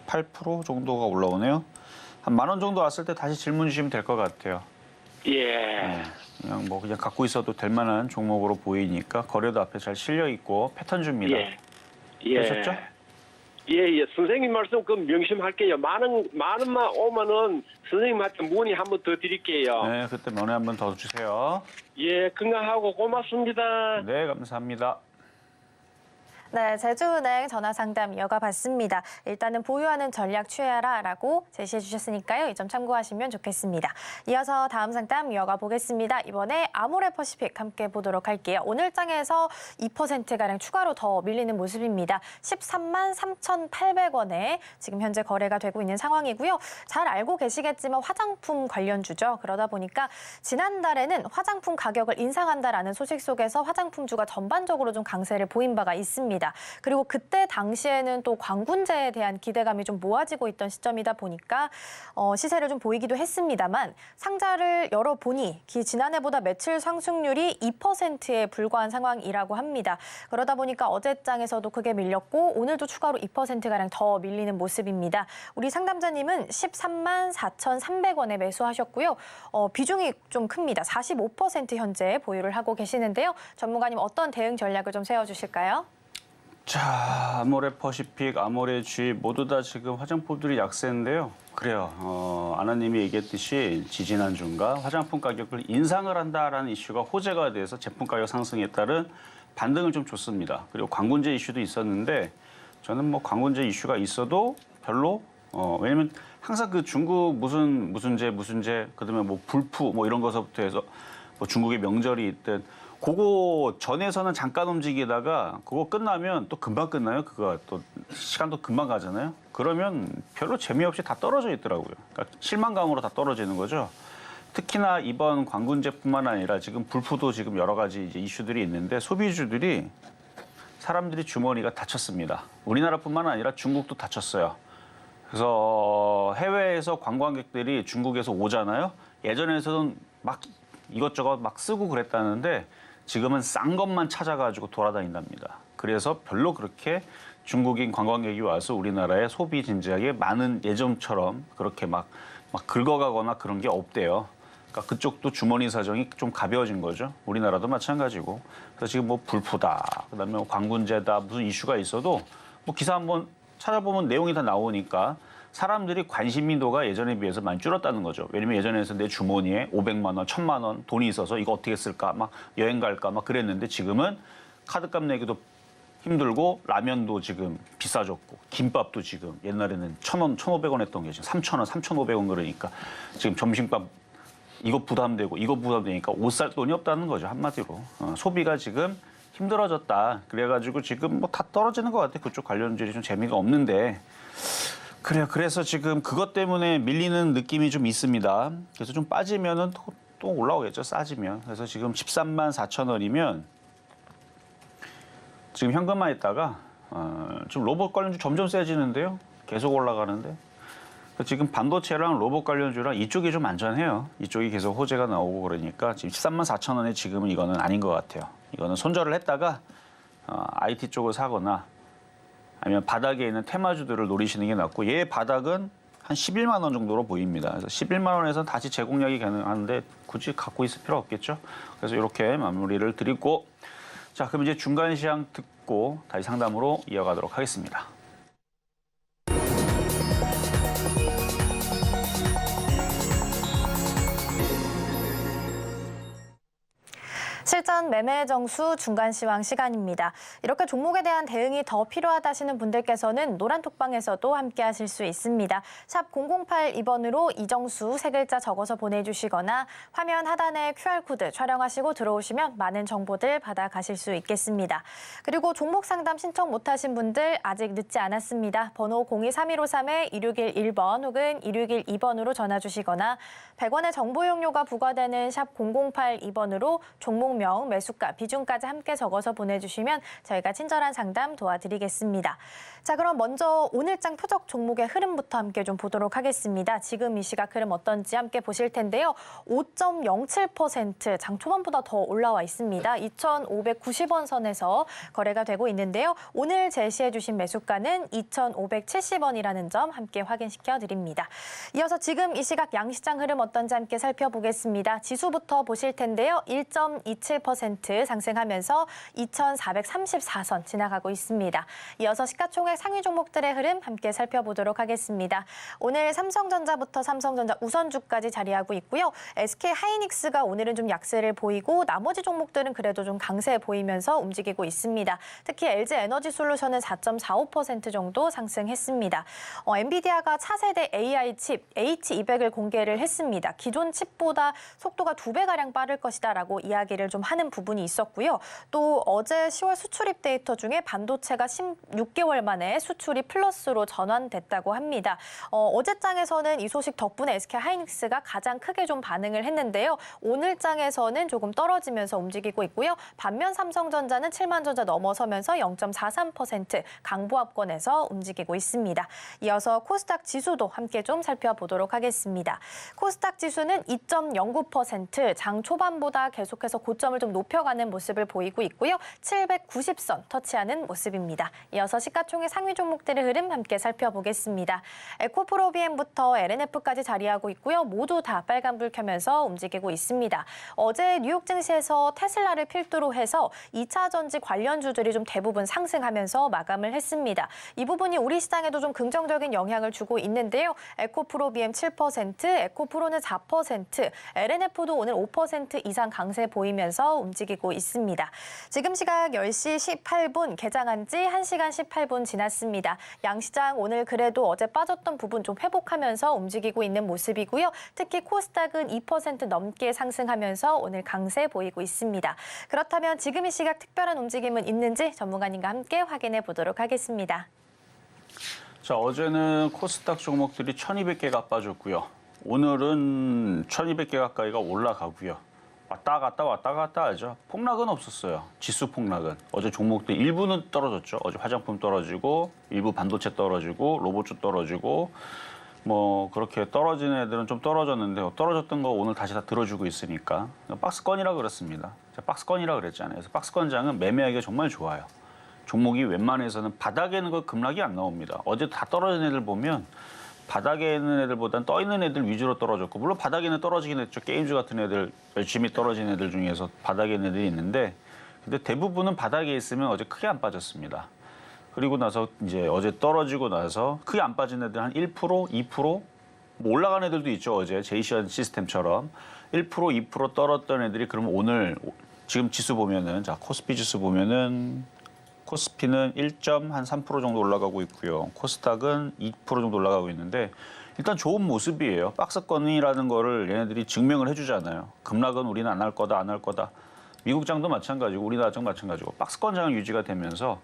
18% 정도가 올라오네요. 한 10,000원 정도 왔을 때 다시 질문 주시면 될 것 같아요. 예. 그냥 갖고 있어도 될 만한 종목으로 보이니까 거래도 앞에 잘 실려 있고 패턴 줍니다. 예. 예. 되셨죠? 예. 선생님 말씀 그 명심할게요. 많은만 오면은 선생님한테 문의 한번 더 드릴게요. 네, 그때 면회 한번 더 주세요. 예, 건강하고 고맙습니다. 네, 감사합니다. 네, 제주은행 전화 상담 이어가 봤습니다. 일단은 보유하는 전략 취해라라고 제시해 주셨으니까요. 이 점 참고하시면 좋겠습니다. 이어서 다음 상담 이어가 보겠습니다. 이번에 아모레퍼시픽 함께 보도록 할게요. 오늘 장에서 2%가량 추가로 더 밀리는 모습입니다. 13만 3,800원에 지금 현재 거래가 되고 있는 상황이고요. 잘 알고 계시겠지만 화장품 관련주죠. 그러다 보니까 지난달에는 화장품 가격을 인상한다라는 소식 속에서 화장품주가 전반적으로 좀 강세를 보인 바가 있습니다. 있습니다. 그리고 그때 당시에는 또 광군제에 대한 기대감이 좀 모아지고 있던 시점이다 보니까 시세를 좀 보이기도 했습니다만 상자를 열어보니 지난해보다 매출 상승률이 2%에 불과한 상황이라고 합니다. 그러다 보니까 어제장에서도 크게 밀렸고 오늘도 추가로 2%가량 더 밀리는 모습입니다. 우리 상담자님은 13만 4,300원에 매수하셨고요. 비중이 좀 큽니다. 45% 현재 보유를 하고 계시는데요. 전문가님 어떤 대응 전략을 좀 세워주실까요? 자, 아모레 퍼시픽, 아모레 G 모두 다 지금 화장품들이 약세인데요. 그래요. 아나님이 얘기했듯이 지지난주인가 화장품 가격을 인상을 한다라는 이슈가 호재가 돼서 제품 가격 상승에 따른 반등을 좀 줬습니다. 그리고 광군제 이슈도 있었는데 저는 뭐 광군제 이슈가 있어도 별로 왜냐면 항상 그 중국 무슨 제 그다음에 뭐 불프 뭐 이런 거서부터 해서 뭐 중국의 명절이 있든 그거 전에서는 잠깐 움직이다가 그거 끝나면 또 금방 끝나요. 그거 또 시간도 금방 가잖아요. 그러면 별로 재미없이 다 떨어져 있더라고요. 그러니까 실망감으로 다 떨어지는 거죠. 특히나 이번 광군제뿐만 아니라 지금 불프도 지금 여러 가지 이제 이슈들이 있는데 소비주들이 사람들이 주머니가 다쳤습니다. 우리나라뿐만 아니라 중국도 다쳤어요. 그래서 해외에서 관광객들이 중국에서 오잖아요. 예전에서는 막 이것저것 막 쓰고 그랬다는데 지금은 싼 것만 찾아가지고 돌아다닌답니다. 그래서 별로 그렇게 중국인 관광객이 와서 우리나라에 소비 진지하게 많은 예전처럼 그렇게 막 긁어가거나 그런 게 없대요. 그러니까 그쪽도 주머니 사정이 좀 가벼워진 거죠. 우리나라도 마찬가지고. 그래서 지금 뭐 불프다, 그다음에 뭐 광군제다, 무슨 이슈가 있어도 뭐 기사 한번 찾아보면 내용이 다 나오니까 사람들이 관심도가 예전에 비해서 많이 줄었다는 거죠. 왜냐면 예전에는 내 주머니에 500만 원, 1000만 원 돈이 있어서 이거 어떻게 쓸까, 막 여행 갈까, 막 그랬는데 지금은 카드값 내기도 힘들고 라면도 지금 비싸졌고 김밥도 지금 옛날에는 1,000원, 1,500원 했던 게 지금 3,000원, 3,500원 그러니까 지금 점심밥 이거 부담되고 이거 부담되니까 옷 살 돈이 없다는 거죠. 한마디로. 소비가 지금 힘들어졌다. 그래가지고 지금 뭐 다 떨어지는 것 같아요. 그쪽 관련주들이 좀 재미가 없는데. 그래요. 그래서 지금 그것 때문에 밀리는 느낌이 좀 있습니다. 그래서 좀 빠지면은 또 올라오겠죠. 싸지면. 그래서 지금 13만 4천 원이면 지금 현금화 했다가 지금 로봇 관련주 점점 세지는데요. 계속 올라가는데. 지금 반도체랑 로봇 관련주랑 이쪽이 좀 안전해요. 이쪽이 계속 호재가 나오고 그러니까 지금 13만 4천 원에 지금은 이거는 아닌 것 같아요. 이거는 손절을 했다가 IT 쪽을 사거나 아니면 바닥에 있는 테마주들을 노리시는 게 낫고 얘 바닥은 한 11만 원 정도로 보입니다. 그래서 11만 원에서 다시 재공략이 가능한데 굳이 갖고 있을 필요 없겠죠. 그래서 이렇게 마무리를 드리고 자 그럼 이제 중간 시황 듣고 다시 상담으로 이어가도록 하겠습니다. 실전 매매 정수 중간 시황 시간입니다. 이렇게 종목에 대한 대응이 더 필요하다시는 분들께서는 노란 톡방에서도 함께 하실 수 있습니다. 샵 0082번으로 이정수 세 글자 적어서 보내주시거나 화면 하단에 QR코드 촬영하시고 들어오시면 많은 정보들 받아가실 수 있겠습니다. 그리고 종목 상담 신청 못하신 분들 아직 늦지 않았습니다. 번호 023153-2611번 혹은 2612번으로 전화 주시거나 100원의 정보 이용료가 부과되는 샵 0082번으로 종목명, 매수가, 비중까지 함께 적어서 보내주시면 저희가 친절한 상담 도와드리겠습니다. 자, 그럼 먼저 오늘장 표적 종목의 흐름부터 함께 좀 보도록 하겠습니다. 지금 이 시각 흐름 어떤지 함께 보실 텐데요. 5.07% 장 초반보다 더 올라와 있습니다. 2,590원 선에서 거래가 되고 있는데요. 오늘 제시해 주신 매수가는 2,570원이라는 점 함께 확인시켜 드립니다. 이어서 지금 이 시각 양시장 흐름 어떤지 함께 살펴보겠습니다. 지수부터 보실 텐데요. 1.27% 상승하면서 2,434선 지나가고 있습니다. 이어서 시가총액 상위 종목들의 흐름 함께 살펴보도록 하겠습니다. 오늘 삼성전자부터 삼성전자 우선주까지 자리하고 있고요. SK하이닉스가 오늘은 좀 약세를 보이고 나머지 종목들은 그래도 좀 강세 보이면서 움직이고 있습니다. 특히 LG에너지솔루션은 4.45% 정도 상승했습니다. 엔비디아가 차세대 AI 칩 H200을 공개를 했습니다. 기존 칩보다 속도가 2배가량 빠를 것이다라고 이야기를 좀 하는 부분이 있었고요. 또 어제 10월 수출입 데이터 중에 반도체가 16개월 만에 수출이 플러스로 전환됐다고 합니다. 어제 장에서는 이 소식 덕분에 SK 하이닉스가 가장 크게 좀 반응을 했는데요. 오늘 장에서는 조금 떨어지면서 움직이고 있고요. 반면 삼성전자는 7만 전자 넘어서면서 0.43% 강보합권에서 움직이고 있습니다. 이어서 코스닥 지수도 함께 좀 살펴보도록 하겠습니다. 코스닥 지수는 2.09%, 장 초반보다 계속해서 고점을 좀 높여가는 모습을 보이고 있고요. 790선 터치하는 모습입니다. 이어서 시가총액 상위 종목들의 흐름 함께 살펴보겠습니다. 에코프로비엠부터 LNF까지 자리하고 있고요. 모두 다 빨간불 켜면서 움직이고 있습니다. 어제 뉴욕 증시에서 테슬라를 필두로 해서 2차 전지 관련주들이 좀 대부분 상승하면서 마감을 했습니다. 이 부분이 우리 시장에도 좀 긍정적인 영향을 주고 있는데요. 에코프로비엠 7%, 에코프로는 4%, LNF도 오늘 5% 이상 강세 보이면서 움직이고 있습니다. 지금 시각 10시 18분, 개장한 지 1시간 18분 지났습니다. 양시장 오늘 그래도 어제 빠졌던 부분 좀 회복하면서 움직이고 있는 모습이고요. 특히 코스닥은 2% 넘게 상승하면서 오늘 강세 보이고 있습니다. 그렇다면 지금 이 시각 특별한 움직임은 있는지 전문가님과 함께 확인해 보도록 하겠습니다. 자, 어제는 코스닥 종목들이 1,200개가 빠졌고요. 오늘은 1,200개 가까이가 올라가고요. 왔다 갔다 하죠. 폭락은 없었어요. 지수 폭락은. 어제 종목들 일부는 떨어졌죠. 어제 화장품 떨어지고, 일부 반도체 떨어지고, 로봇주 떨어지고, 뭐 그렇게 떨어진 애들은 좀 떨어졌는데 떨어졌던 거 오늘 다시 다 들어주고 있으니까 박스권이라 그랬습니다. 제가 박스권이라 그랬잖아요. 그래서 박스권장은 매매하기가 정말 좋아요. 종목이 웬만해서는 바닥에 있는 거 급락이 안 나옵니다. 어제 다 떨어진 애들 보면 바닥에 있는 애들보다는 떠 있는 애들 위주로 떨어졌고, 물론 바닥에는 떨어지긴 했죠. 게임주 같은 애들, 열심히 떨어진 애들 중에서 바닥에 있는 애들이 있는데, 근데 대부분은 바닥에 있으면 어제 크게 안 빠졌습니다. 그리고 나서 이제 어제 떨어지고 나서 크게 안 빠진 애들 한 1%, 2%, 뭐 올라간 애들도 있죠. 어제 제이션 시스템처럼 1%, 2% 떨었던 애들이 그러면 오늘 지금 지수 보면은, 자, 코스피 지수 보면은 코스피는 1.3% 정도 올라가고 있고요. 코스닥은 2% 정도 올라가고 있는데 일단 좋은 모습이에요. 박스권이라는 거를 얘네들이 증명을 해주잖아요. 급락은 우리는 안 할 거다, 안 할 거다. 미국장도 마찬가지고 우리나라 장 마찬가지고 박스권장은 유지가 되면서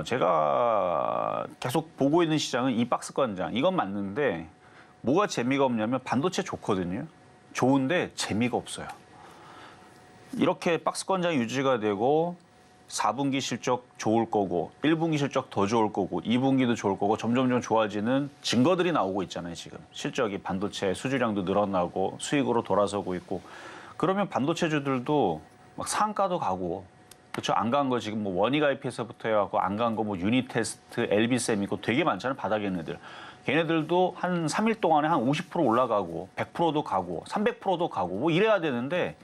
제가 계속 보고 있는 시장은 이 박스권장, 이건 맞는데 뭐가 재미가 없냐면 반도체 좋거든요. 좋은데 재미가 없어요. 이렇게 박스권장이 유지가 되고 4분기 실적 좋을 거고 1분기 실적 더 좋을 거고 2분기도 좋을 거고 점점점 좋아지는 증거들이 나오고 있잖아요. 지금 실적이 반도체 수주량도 늘어나고 수익으로 돌아서고 있고, 그러면 반도체주들도 막 상가도 가고, 그렇죠? 안 간 거 지금 뭐 원익IP에서부터 해갖고 안 간 거 뭐 유니테스트, LB셈이고 되게 많잖아요. 바닥에 있는 애들. 걔네들도 한 3일 동안에 한 50% 올라가고 100%도 가고 300%도 가고 뭐 이래야 되는데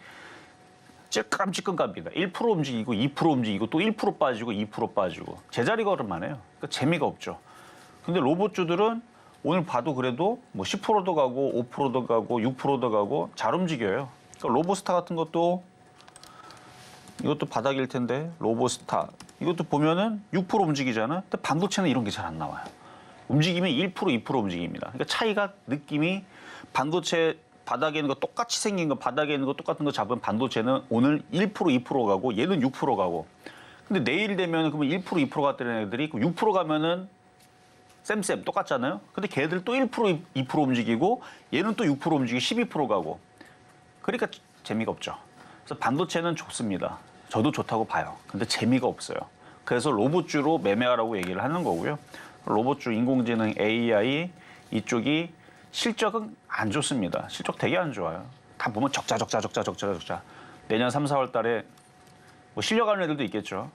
찔끔찔끔갑니다. 1% 움직이고 2% 움직이고 또 1% 빠지고 2% 빠지고 제자리 걸음만 해요. 그러니까 재미가 없죠. 근데 로봇주들은 오늘 봐도 그래도 뭐 10%도 가고 5%도 가고 6%도 가고 잘 움직여요. 그러니까 로보스타 같은 것도, 이것도 바닥일 텐데 로보스타 이것도 보면은 6% 움직이잖아. 근데 반도체는 이런 게 잘 안 나와요. 움직이면 1%, 2% 움직입니다. 그러니까 차이가, 느낌이 반도체 바닥에 있는 거 똑같이 생긴 거, 바닥에 있는 거 똑같은 거 잡은 반도체는 오늘 1%, 2% 가고 얘는 6% 가고. 근데 내일 되면 그러면 1%, 2% 갔다는 애들이 6% 가면은 쌤 똑같잖아요. 근데 걔들 또 1%, 2% 움직이고 얘는 또 6% 움직이고 12% 가고. 그러니까 재미가 없죠. 그래서 반도체는 좋습니다. 저도 좋다고 봐요. 근데 재미가 없어요. 그래서 로봇주로 매매하라고 얘기를 하는 거고요. 로봇주, 인공지능, AI 이쪽이 실적은 안 좋습니다. 실적 되게 안 좋아요. 다 보면 적자. 내년 3, 4월 달에 뭐 실려가는 애들도 있겠죠.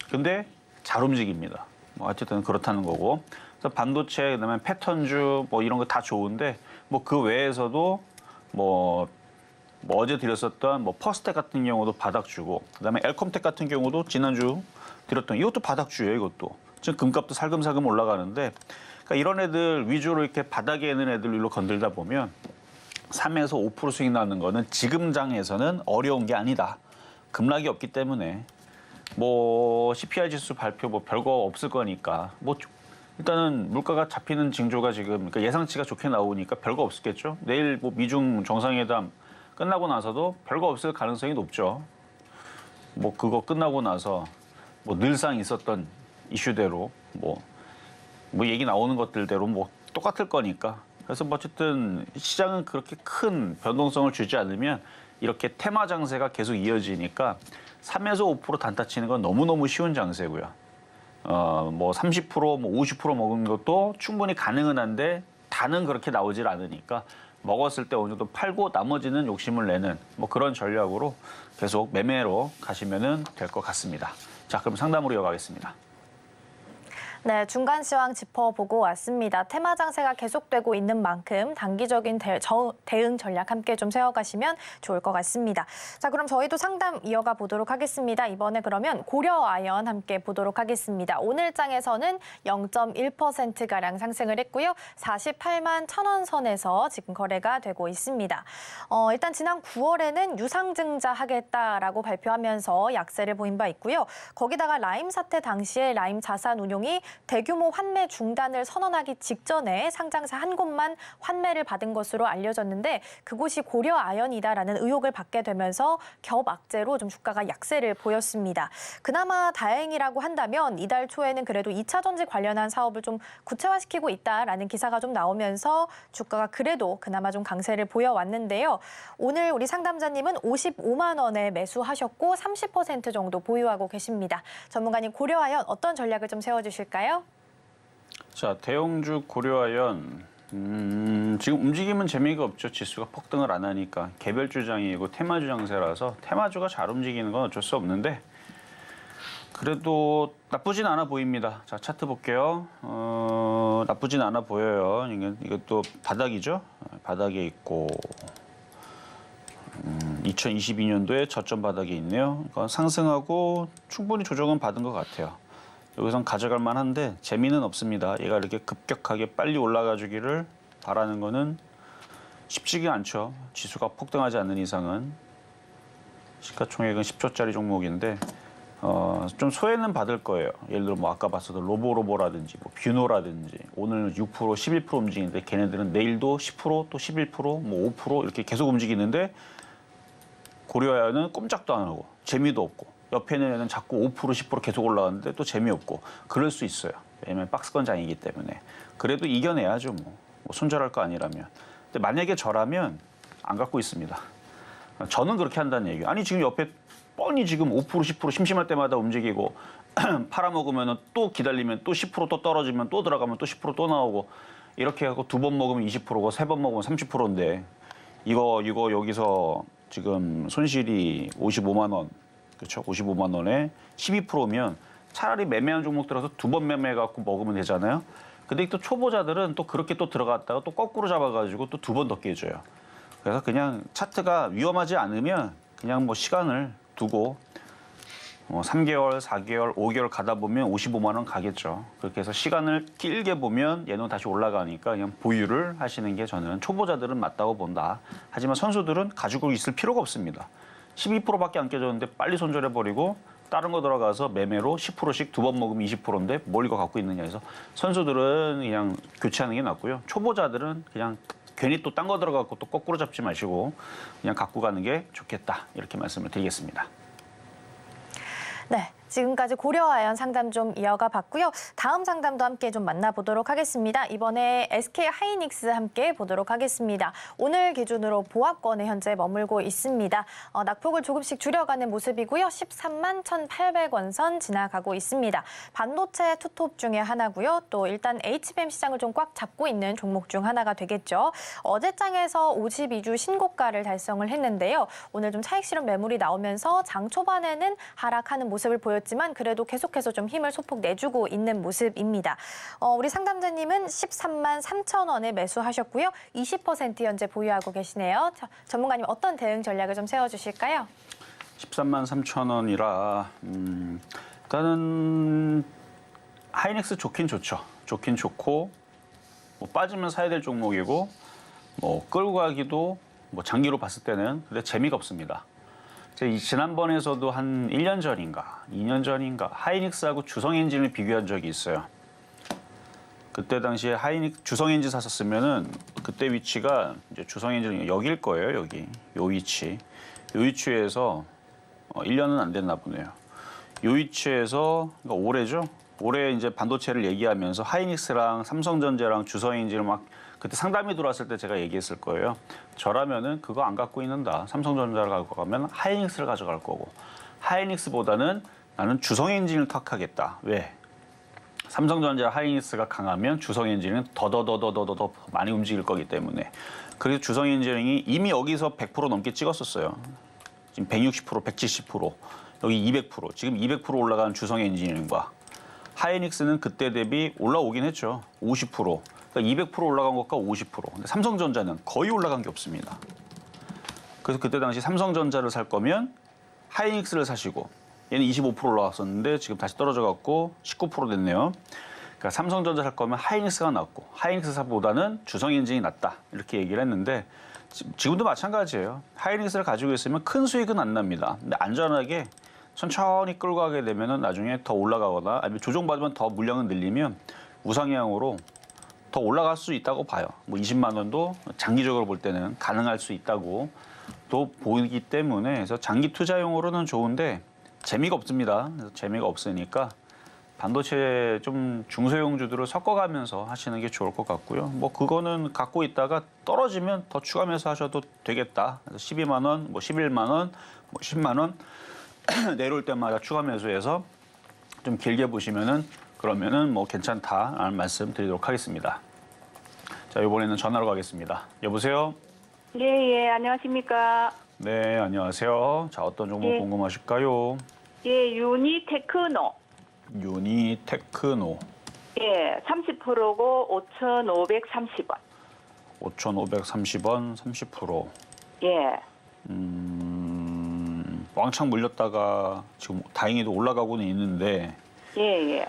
근데 잘 움직입니다. 뭐 어쨌든 그렇다는 거고. 그래서 반도체, 그다음에 패턴주 뭐 이런 거 다 좋은데 뭐 그 외에서도 뭐 어제 드렸었던 뭐 퍼스텍 같은 경우도 바닥주고, 그다음에 엘컴텍 같은 경우도 지난주 드렸던 이것도 바닥주예요. 이것도 지금 금값도 살금살금 올라가는데, 그러니까 이런 애들 위주로 이렇게 바닥에 있는 애들로 건들다 보면 3에서 5% 수익 나는 거는 지금 장에서는 어려운 게 아니다. 급락이 없기 때문에 뭐 CPI 지수 발표 뭐 별거 없을 거니까 뭐 일단은 물가가 잡히는 징조가 지금, 그러니까 예상치가 좋게 나오니까 별거 없겠죠. 내일 뭐 미중 정상회담 끝나고 나서도 별거 없을 가능성이 높죠. 뭐 그거 끝나고 나서 뭐 늘상 있었던 이슈대로 뭐 얘기 나오는 것들대로 뭐 똑같을 거니까. 그래서 뭐 어쨌든 시장은 그렇게 큰 변동성을 주지 않으면 이렇게 테마 장세가 계속 이어지니까 3에서 5% 단타 치는 건 너무너무 쉬운 장세고요. 뭐 30%, 뭐 50% 먹은 것도 충분히 가능은 한데 다는 그렇게 나오질 않으니까 먹었을 때 어느 정도 팔고 나머지는 욕심을 내는 뭐 그런 전략으로 계속 매매로 가시면 될 것 같습니다. 자, 그럼 상담으로 이어가겠습니다. 네, 중간 시황 짚어보고 왔습니다. 테마 장세가 계속되고 있는 만큼 단기적인 대응 전략 함께 좀 세워가시면 좋을 것 같습니다. 자, 그럼 저희도 상담 이어가 보도록 하겠습니다. 이번에 그러면 고려아연 함께 보도록 하겠습니다. 오늘 장에서는 0.1%가량 상승을 했고요. 48만 1,000원 선에서 지금 거래가 되고 있습니다. 일단 지난 9월에는 유상증자 하겠다라고 발표하면서 약세를 보인 바 있고요. 거기다가 라임 사태 당시에 라임 자산운용이 대규모 환매 중단을 선언하기 직전에 상장사 한 곳만 환매를 받은 것으로 알려졌는데 그곳이 고려아연이다라는 의혹을 받게 되면서 겹악재로 좀 주가가 약세를 보였습니다. 그나마 다행이라고 한다면 이달 초에는 그래도 2차 전지 관련한 사업을 좀 구체화시키고 있다라는 기사가 좀 나오면서 주가가 그래도 그나마 좀 강세를 보여왔는데요. 오늘 우리 상담자님은 55만 원에 매수하셨고 30% 정도 보유하고 계십니다. 전문가님 고려아연 어떤 전략을 좀 세워주실까요? 자, 대형주 고려아연 지금 움직임은 재미가 없죠. 지수가 폭등을 안 하니까 개별 주장이고 테마주 장세라서 테마주가 잘 움직이는 건 어쩔 수 없는데 그래도 나쁘진 않아 보입니다. 자, 차트 볼게요. 나쁘진 않아 보여요. 이것도 바닥이죠. 바닥에 있고 2022년도에 저점 바닥에 있네요. 그러니까 상승하고 충분히 조정은 받은 것 같아요. 여기선 가져갈 만한데 재미는 없습니다. 얘가 이렇게 급격하게 빨리 올라가 주기를 바라는 거는 쉽지가 않죠. 지수가 폭등하지 않는 이상은. 시가총액은 10조짜리 종목인데 좀 소외는 받을 거예요. 예를 들어 뭐 아까 봤어도 로보라든지 뭐 뷰노라든지 오늘 6%, 11% 움직이는데 걔네들은 내일도 10%, 또 11%, 뭐 5% 이렇게 계속 움직이는데 고려아연은 꼼짝도 안 하고 재미도 없고 옆에 있는 애는 자꾸 5%, 10% 계속 올라가는데 또 재미없고 그럴 수 있어요. 왜냐면 박스권장이기 때문에. 그래도 이겨내야죠. 뭐 손절할 거 아니라면. 근데 만약에 저라면 안 갖고 있습니다. 저는 그렇게 한다는 얘기예요. 아니 지금 옆에 뻔히 지금 5%, 10% 심심할 때마다 움직이고 팔아먹으면 또 기다리면 또 10% 또 떨어지면 또 들어가면 또 10% 또 나오고 이렇게 하고 2번 먹으면 20%고 3번 먹으면 30%인데 이거 여기서 지금 손실이 55만 원. 그렇죠. 55만 원에 12%면 차라리 매매한 종목 들어서 2번 매매해갖고 먹으면 되잖아요. 근데 또 초보자들은 또 그렇게 또 들어갔다가 또 거꾸로 잡아가지고 또 2번 더 깨져요. 그래서 그냥 차트가 위험하지 않으면 그냥 뭐 시간을 두고 3개월, 4개월, 5개월 가다 보면 55만 원 가겠죠. 그렇게 해서 시간을 길게 보면 얘는 다시 올라가니까 그냥 보유를 하시는 게 저는 초보자들은 맞다고 본다. 하지만 선수들은 가지고 있을 필요가 없습니다. 12%밖에 안 깨졌는데 빨리 손절해버리고 다른 거 들어가서 매매로 10%씩 2번 먹으면 20%인데 뭘 이거 갖고 있느냐 해서 선수들은 그냥 교체하는 게 낫고요. 초보자들은 그냥 괜히 또 딴 거 들어가고 또 거꾸로 잡지 마시고 그냥 갖고 가는 게 좋겠다. 이렇게 말씀을 드리겠습니다. 네. 지금까지 고려아연 상담 좀 이어가 봤고요. 다음 상담도 함께 좀 만나보도록 하겠습니다. 이번에 SK 하이닉스 함께 보도록 하겠습니다. 오늘 기준으로 보합권에 현재 머물고 있습니다. 낙폭을 조금씩 줄여가는 모습이고요. 13만 1,800원 선 지나가고 있습니다. 반도체 투톱 중에 하나고요. 또 일단 HBM 시장을 좀 꽉 잡고 있는 종목 중 하나가 되겠죠. 어제장에서 52주 신고가를 달성을 했는데요. 오늘 좀 차익 실현 매물이 나오면서 장 초반에는 하락하는 모습을 보였지만 그래도 계속해서 좀 힘을 소폭 내주고 있는 모습입니다. 우리 상담자님은 13만 3천 원에 매수하셨고요. 20% 현재 보유하고 계시네요. 전문가님 어떤 대응 전략을 좀 세워주실까요? 13만 3천 원이라 일단은 하이닉스 좋긴 좋죠. 좋긴 좋고 뭐 빠지면 사야 될 종목이고 뭐 끌고 가기도 뭐 장기로 봤을 때는 근데 재미가 없습니다. 지난번에서도 한 1년 전인가 2년 전인가 하이닉스하고 주성엔진을 비교한 적이 있어요. 그때 당시에 주성엔진 샀었으면은 그때 위치가 이제 주성엔진은 여기일 거예요. 여기 요 위치에서 1년은 안 됐나 보네요. 요 위치에서 그러니까 올해죠. 올해 이제 반도체를 얘기하면서 하이닉스랑 삼성전자랑 주성인지를 막 그때 상담이 들어왔을 때 제가 얘기했을 거예요. 저라면은 그거 안 갖고 있는다. 삼성전자를 갖고 가면 하이닉스를 가져갈 거고 하이닉스보다는 나는 주성엔진을 탁하겠다. 왜? 삼성전자 하이닉스가 강하면 주성엔진은 더 많이 움직일 거기 때문에. 그래서 주성엔지닝이 이미 여기서 100% 넘게 찍었었어요. 지금 160%, 170%, 여기 200%. 지금 200% 올라간 주성엔지닝과 하이닉스는 그때 대비 올라오긴 했죠. 50%. 그러니까 200% 올라간 것과 50%. 근데 삼성전자는 거의 올라간 게 없습니다. 그래서 그때 당시 삼성전자를 살 거면 하이닉스를 사시고 얘는 25% 올라갔었는데 지금 다시 떨어져 갖고 19% 됐네요. 그러니까 삼성전자 살 거면 하이닉스가 낫고 하이닉스보다는 주성엔진이 낫다 이렇게 얘기를 했는데 지금도 마찬가지예요. 하이닉스를 가지고 있으면 큰 수익은 안 납니다. 근데 안전하게 천천히 끌고 가게 되면 나중에 더 올라가거나 아니면 조정받으면 더 물량을 늘리면 우상향으로 더 올라갈 수 있다고 봐요. 뭐 20만 원도 장기적으로 볼 때는 가능할 수 있다고 또 보이기 때문에 그래서 장기 투자용으로는 좋은데 재미가 없습니다. 그래서 재미가 없으니까 반도체 좀 중소형주들을 섞어가면서 하시는 게 좋을 것 같고요. 뭐 그거는 갖고 있다가 떨어지면 더 추가 매수하셔도 되겠다. 그래서 12만 원, 뭐 11만 원, 뭐 10만 원 내려올 때마다 추가 매수해서 좀 길게 보시면은 그러면은 뭐 괜찮다라는 말씀 드리도록 하겠습니다. 자, 이번에는 전화로 가겠습니다. 여보세요? 예, 안녕하십니까. 네, 안녕하세요. 자, 어떤 종목 예. 궁금하실까요? 예, 유니테크노. 유니테크노 예, 30%고 5,530원. 5,530원 30%. 예, 왕창 물렸다가 지금 다행히도 올라가고는 있는데 예.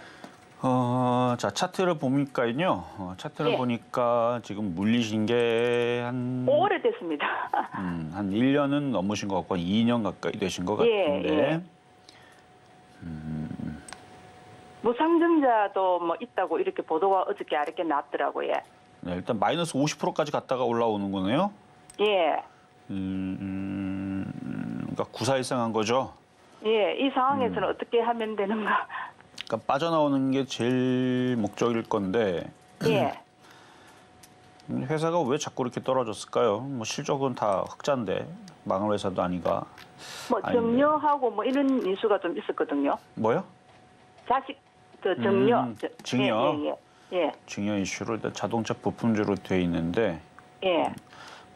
자, 차트를 보니까요. 차트를 예. 보니까 지금 물리신 게 한 오래됐습니다. 한 1년은 넘으신 것 같고 2년 가까이 되신 것 예, 같은데. 예. 무상증자도 뭐 있다고 이렇게 보도가 어저께 아랫게 났더라고요. 네, 일단 마이너스 50%까지 갔다가 올라오는 거네요. 예, 그러니까 구사일상한 거죠. 예, 이 상황에서는 어떻게 하면 되는가? 그러니까 빠져나오는 게 제일 목적일 건데 예, 회사가 왜 자꾸 이렇게 떨어졌을까요? 뭐 실적은 다 흑자인데 망할 회사도 아니가. 뭐 아닌데. 증여하고 뭐 이런 이슈가 좀 있었거든요. 뭐요? 자식 증여. 증여. 예. 증여 이슈를 일단 자동차 부품주로 돼 있는데 예.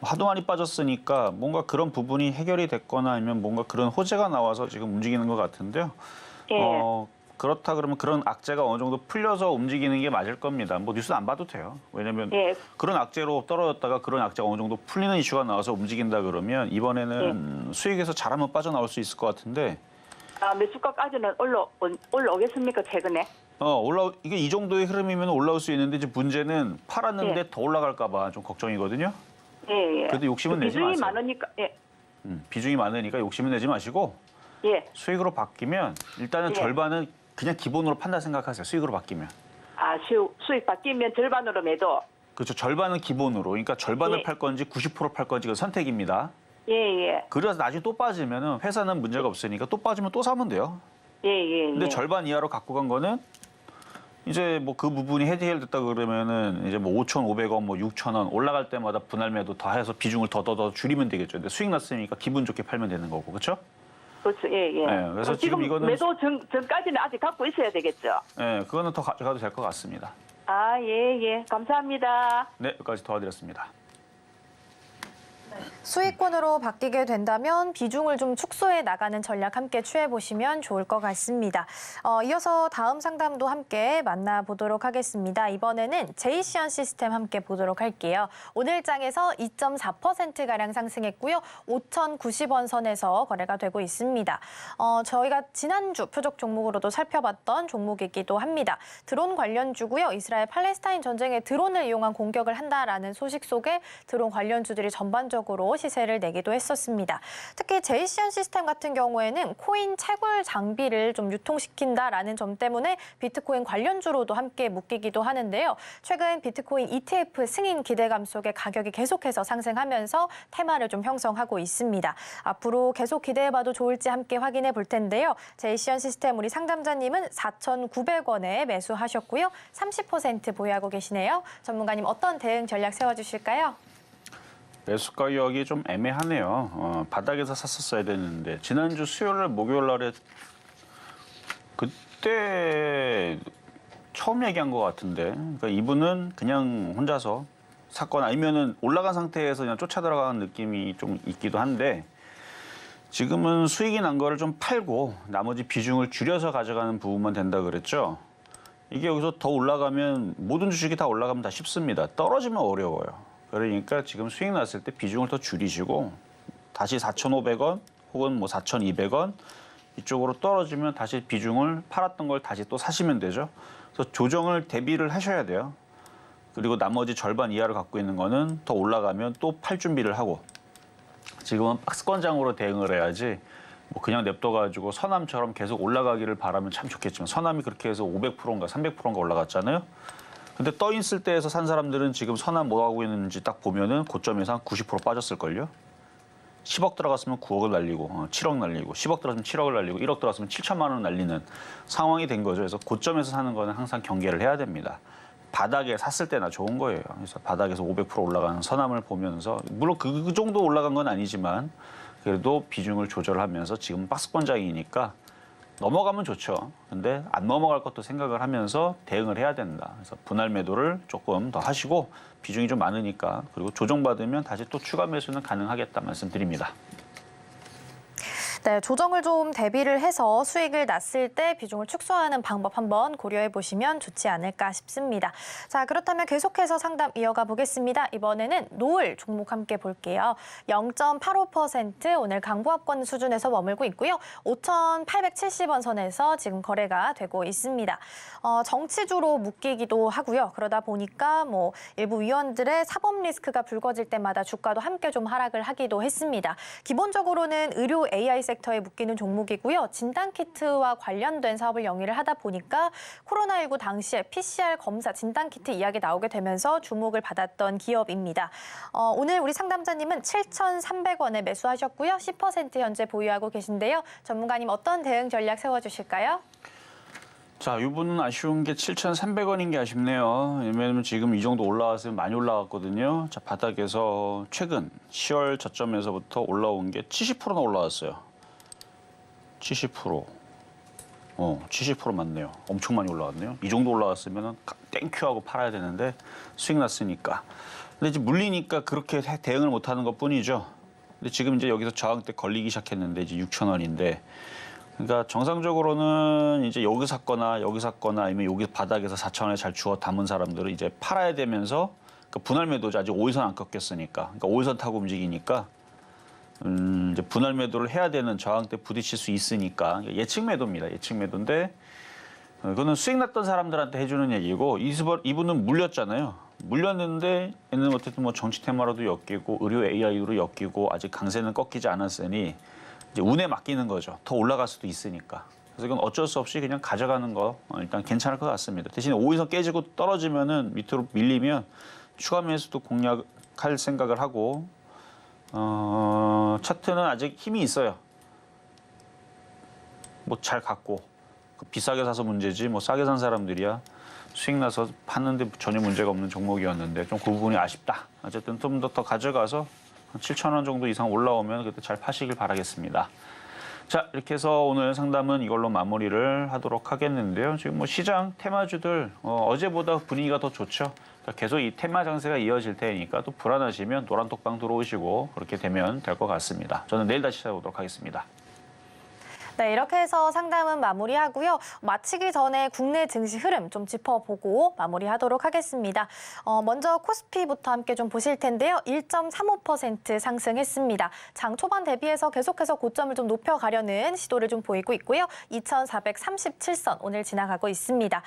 하도 많이 빠졌으니까 뭔가 그런 부분이 해결이 됐거나 아니면 뭔가 그런 호재가 나와서 지금 움직이는 것 같은데요. 예. 그렇다 그러면 그런 악재가 어느 정도 풀려서 움직이는 게 맞을 겁니다. 뭐 뉴스 안 봐도 돼요. 왜냐하면 예. 그런 악재로 떨어졌다가 그런 악재가 어느 정도 풀리는 이슈가 나와서 움직인다 그러면 이번에는 수익에서 잘하면 빠져나올 수 있을 것 같은데 아, 매수가까지는 올라오겠습니까, 최근에? 이게 이 정도의 흐름이면 올라올 수 있는데 이제 문제는 팔았는데 예. 더 올라갈까 봐 좀 걱정이거든요. 예. 그래도 욕심은 내지 비중이 마세요. 많으니까, 예. 비중이 많으니까 욕심은 내지 마시고 예. 수익으로 바뀌면 일단은 예. 절반은 그냥 기본으로 판다 생각하세요. 수익으로 바뀌면. 아, 수익 바뀌면 절반으로 매도. 그렇죠. 절반은 기본으로. 그러니까 절반을 예. 팔 건지 90% 팔 건지 그 선택입니다. 예. 그래서 나중에 또 빠지면은 회사는 문제가 없으니까 또 빠지면 또 사면 돼요. 예. 근데 절반 이하로 갖고 간 거는 이제 뭐 그 부분이 해결됐다 그러면은 이제 뭐 5,500원, 뭐 6,000원 올라갈 때마다 분할 매도 다 해서 비중을 더 줄이면 되겠죠. 근데 수익 났으니까 기분 좋게 팔면 되는 거고, 그렇죠? 그렇죠. 예. 네, 그래서 지금 이거는 매도 전까지는 아직 갖고 있어야 되겠죠. 네, 그거는 더 가져가도 될 것 같습니다. 아, 예. 감사합니다. 네, 여기까지 도와드렸습니다. 수익권으로 바뀌게 된다면 비중을 좀 축소해 나가는 전략 함께 취해보시면 좋을 것 같습니다. 이어서 다음 상담도 함께 만나보도록 하겠습니다. 이번에는 제이시언 시스템 함께 보도록 할게요. 오늘 장에서 2.4%가량 상승했고요. 5,090원 선에서 거래가 되고 있습니다. 저희가 지난주 표적 종목으로도 살펴봤던 종목이기도 합니다. 드론 관련주고요. 이스라엘 팔레스타인 전쟁에 드론을 이용한 공격을 한다라는 소식 속에 드론 관련주들이 전반적으로 상승으로 시세를 내기도 했었습니다. 특히 제이시언 시스템 같은 경우에는 코인 채굴 장비를 좀 유통시킨다라는 점 때문에 비트코인 관련주로도 함께 묶이기도 하는데요. 최근 비트코인 ETF 승인 기대감 속에 가격이 계속해서 상승하면서 테마를 좀 형성하고 있습니다. 앞으로 계속 기대해봐도 좋을지 함께 확인해 볼 텐데요. 제이시언 시스템 우리 상담자님은 4,900원에 매수하셨고요. 30% 보유하고 계시네요. 전문가님 어떤 대응 전략 세워주실까요? 매수 가격이 좀 애매하네요. 바닥에서 샀었어야 되는데 지난주 수요일 목요일 날에 그때 처음 얘기한 것 같은데 그러니까 이분은 그냥 혼자서 샀거나 아니면은 올라간 상태에서 그냥 쫓아 들어가는 느낌이 좀 있기도 한데 지금은 수익이 난 거를 좀 팔고 나머지 비중을 줄여서 가져가는 부분만 된다 그랬죠. 이게 여기서 더 올라가면 모든 주식이 다 올라가면 다 쉽습니다. 떨어지면 어려워요. 그러니까 지금 수익 났을 때 비중을 더 줄이시고 다시 4,500원 혹은 뭐 4,200원 이쪽으로 떨어지면 다시 비중을 팔았던 걸 다시 또 사시면 되죠. 그래서 조정을 대비를 하셔야 돼요. 그리고 나머지 절반 이하를 갖고 있는 거는 더 올라가면 또 팔 준비를 하고 지금은 박스권장으로 대응을 해야지 뭐 그냥 냅둬가지고 서남처럼 계속 올라가기를 바라면 참 좋겠지만 서남이 그렇게 해서 500%인가 300%인가 올라갔잖아요. 근데 떠 있을 때에서 산 사람들은 지금 서남 뭐 하고 있는지 딱 보면은 고점에서 한 90% 빠졌을걸요. 10억 들어갔으면 9억을 날리고 7억 날리고 10억 들어갔으면 7억을 날리고 1억 들어갔으면 7천만 원 날리는 상황이 된 거죠. 그래서 고점에서 사는 거는 항상 경계를 해야 됩니다. 바닥에 샀을 때나 좋은 거예요. 그래서 바닥에서 500% 올라가는 서남을 보면서 물론 그 정도 올라간 건 아니지만 그래도 비중을 조절하면서 지금 박스권장이니까 넘어가면 좋죠. 근데 안 넘어갈 것도 생각을 하면서 대응을 해야 된다. 그래서 분할 매도를 조금 더 하시고 비중이 좀 많으니까 그리고 조정받으면 다시 또 추가 매수는 가능하겠다 말씀드립니다. 네, 조정을 좀 대비를 해서 수익을 났을 때 비중을 축소하는 방법 한번 고려해 보시면 좋지 않을까 싶습니다. 자, 그렇다면 계속해서 상담 이어가 보겠습니다. 이번에는 노을 종목 함께 볼게요. 0.85% 오늘 강보합권 수준에서 머물고 있고요. 5,870원 선에서 지금 거래가 되고 있습니다. 정치주로 묶이기도 하고요. 그러다 보니까 뭐 일부 위원들의 사법 리스크가 불거질 때마다 주가도 함께 좀 하락을 하기도 했습니다. 기본적으로는 의료 AI 섹터에 묶이는 종목이고요. 진단키트와 관련된 사업을 영위를 하다 보니까 코로나19 당시에 PCR 검사 진단키트 이야기 나오게 되면서 주목을 받았던 기업입니다. 오늘 우리 상담자님은 7,300원에 매수하셨고요. 10% 현재 보유하고 계신데요. 전문가님 어떤 대응 전략 세워주실까요? 자, 이분은 아쉬운 게 7,300원인 게 아쉽네요. 왜냐면 지금 이 정도 올라왔으면 많이 올라갔거든요. 자, 바닥에서 최근 10월 저점에서부터 올라온 게 70%나 올라왔어요. 70%. 70% 맞네요. 엄청 많이 올라왔네요. 이 정도 올라왔으면 땡큐하고 팔아야 되는데 수익 났으니까. 근데 이제 물리니까 그렇게 대응을 못 하는 것 뿐이죠. 근데 지금 이제 여기서 저항 때 걸리기 시작했는데 이제 6,000원인데 그러니까 정상적으로는 이제 여기 샀거나 아니면 여기 바닥에서 4,000원에 잘 주워 담은 사람들은 이제 팔아야 되면서 그러니까 분할 매도죠. 아직 5일선 안 꺾였으니까. 그러니까 5일선 타고 움직이니까 이제 분할 매도를 해야 되는 저항 때 부딪힐 수 있으니까 예측 매도입니다. 예측 매도인데 그거는 수익 났던 사람들한테 해주는 얘기고 이분은 물렸잖아요. 물렸는데 얘는 어쨌든 뭐 정치 테마로도 엮이고 의료 AI로 엮이고 아직 강세는 꺾이지 않았으니 이제 운에 맡기는 거죠. 더 올라갈 수도 있으니까. 그래서 이건 어쩔 수 없이 그냥 가져가는 거 일단 괜찮을 것 같습니다. 대신에 5일선 깨지고 떨어지면은 밑으로 밀리면 추가 매수도 공략할 생각을 하고 차트는 아직 힘이 있어요. 뭐 잘 갖고 비싸게 사서 문제지 뭐 싸게 산 사람들이야 수익 나서 팠는데 전혀 문제가 없는 종목이었는데 좀 그 부분이 아쉽다. 어쨌든 좀 더 가져가서 7,000원 정도 이상 올라오면 그때 잘 파시길 바라겠습니다. 자, 이렇게 해서 오늘 상담은 이걸로 마무리를 하도록 하겠는데요. 지금 뭐 시장 테마주들 어제보다 분위기가 더 좋죠. 그러니까 계속 이 테마 장세가 이어질 테니까 또 불안하시면 노란 톡방 들어오시고 그렇게 되면 될 것 같습니다. 저는 내일 다시 찾아오도록 하겠습니다. 네, 이렇게 해서 상담은 마무리하고요. 마치기 전에 국내 증시 흐름 좀 짚어보고 마무리하도록 하겠습니다. 먼저 코스피부터 함께 좀 보실 텐데요. 1.35% 상승했습니다. 장 초반 대비해서 계속해서 고점을 좀 높여가려는 시도를 좀 보이고 있고요. 2,437선 오늘 지나가고 있습니다.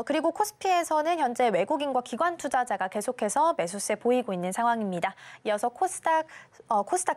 그리고 코스피에서는 현재 외국인과 기관 투자자가 계속해서 매수세 보이고 있는 상황입니다. 이어서 코스닥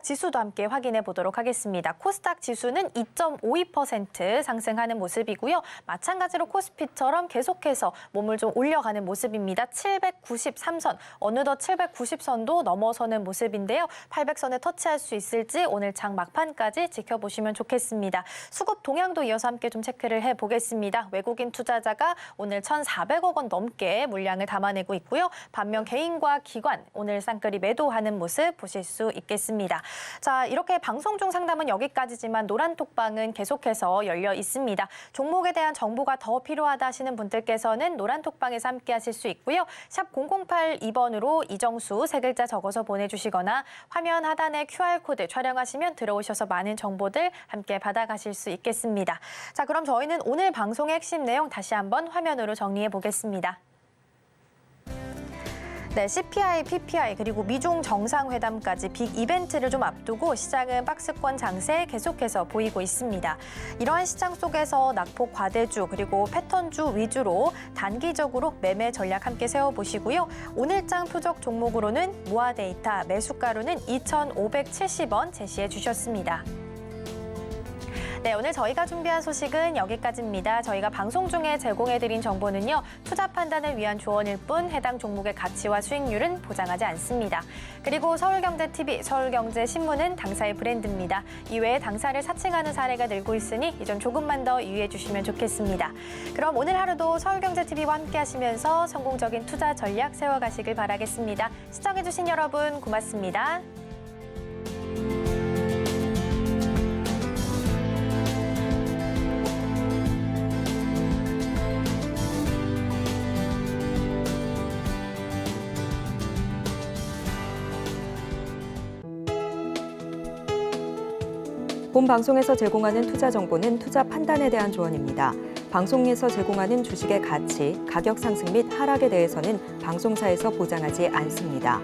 지수도 함께 확인해 보도록 하겠습니다. 코스닥 지수는 2.52% 상승하는 모습이고요. 마찬가지로 코스피처럼 계속해서 몸을 좀 올려가는 모습입니다. 793선, 어느덧 790선도 넘어서는 모습인데요. 800선에 터치할 수 있을지 오늘 장 막판까지 지켜보시면 좋겠습니다. 수급 동향도 이어서 함께 좀 체크를 해보겠습니다. 외국인 투자자가 오늘 1,400억 원 넘게 물량을 담아내고 있고요. 반면 개인과 기관 오늘 쌍끌이 매도하는 모습 보실 수 있겠습니다. 자, 이렇게 방송 중 상담은 여기까지지만 노란톡방은 계속해서 열려 있습니다. 종목에 대한 정보가 더 필요하다 하시는 분들께서는 노란톡방에서 함께 하실 수 있고요. 샵 0082번으로 이정수 세 글자 적어서 보내주시거나 화면 하단에 QR코드 촬영하시면 들어오셔서 많은 정보들 함께 받아가실 수 있겠습니다. 자, 그럼 저희는 오늘 방송의 핵심 내용 다시 한번 화면으로 정리해 보겠습니다. 네, CPI, PPI 그리고 미중 정상회담까지 빅 이벤트를 좀 앞두고 시장은 박스권 장세 계속해서 보이고 있습니다. 이러한 시장 속에서 낙폭 과대주 그리고 패턴주 위주로 단기적으로 매매 전략 함께 세워보시고요. 오늘장 표적 종목으로는 모아데이터 매수가로는 2,570원 제시해 주셨습니다. 네, 오늘 저희가 준비한 소식은 여기까지입니다. 저희가 방송 중에 제공해드린 정보는요. 투자 판단을 위한 조언일 뿐 해당 종목의 가치와 수익률은 보장하지 않습니다. 그리고 서울경제TV, 서울경제신문은 당사의 브랜드입니다. 이외에 당사를 사칭하는 사례가 늘고 있으니 이 점 조금만 더 유의해 주시면 좋겠습니다. 그럼 오늘 하루도 서울경제TV와 함께 하시면서 성공적인 투자 전략 세워가시길 바라겠습니다. 시청해주신 여러분 고맙습니다. 본 방송에서 제공하는 투자 정보는 투자 판단에 대한 조언입니다. 방송에서 제공하는 주식의 가치, 가격 상승 및 하락에 대해서는 방송사에서 보장하지 않습니다.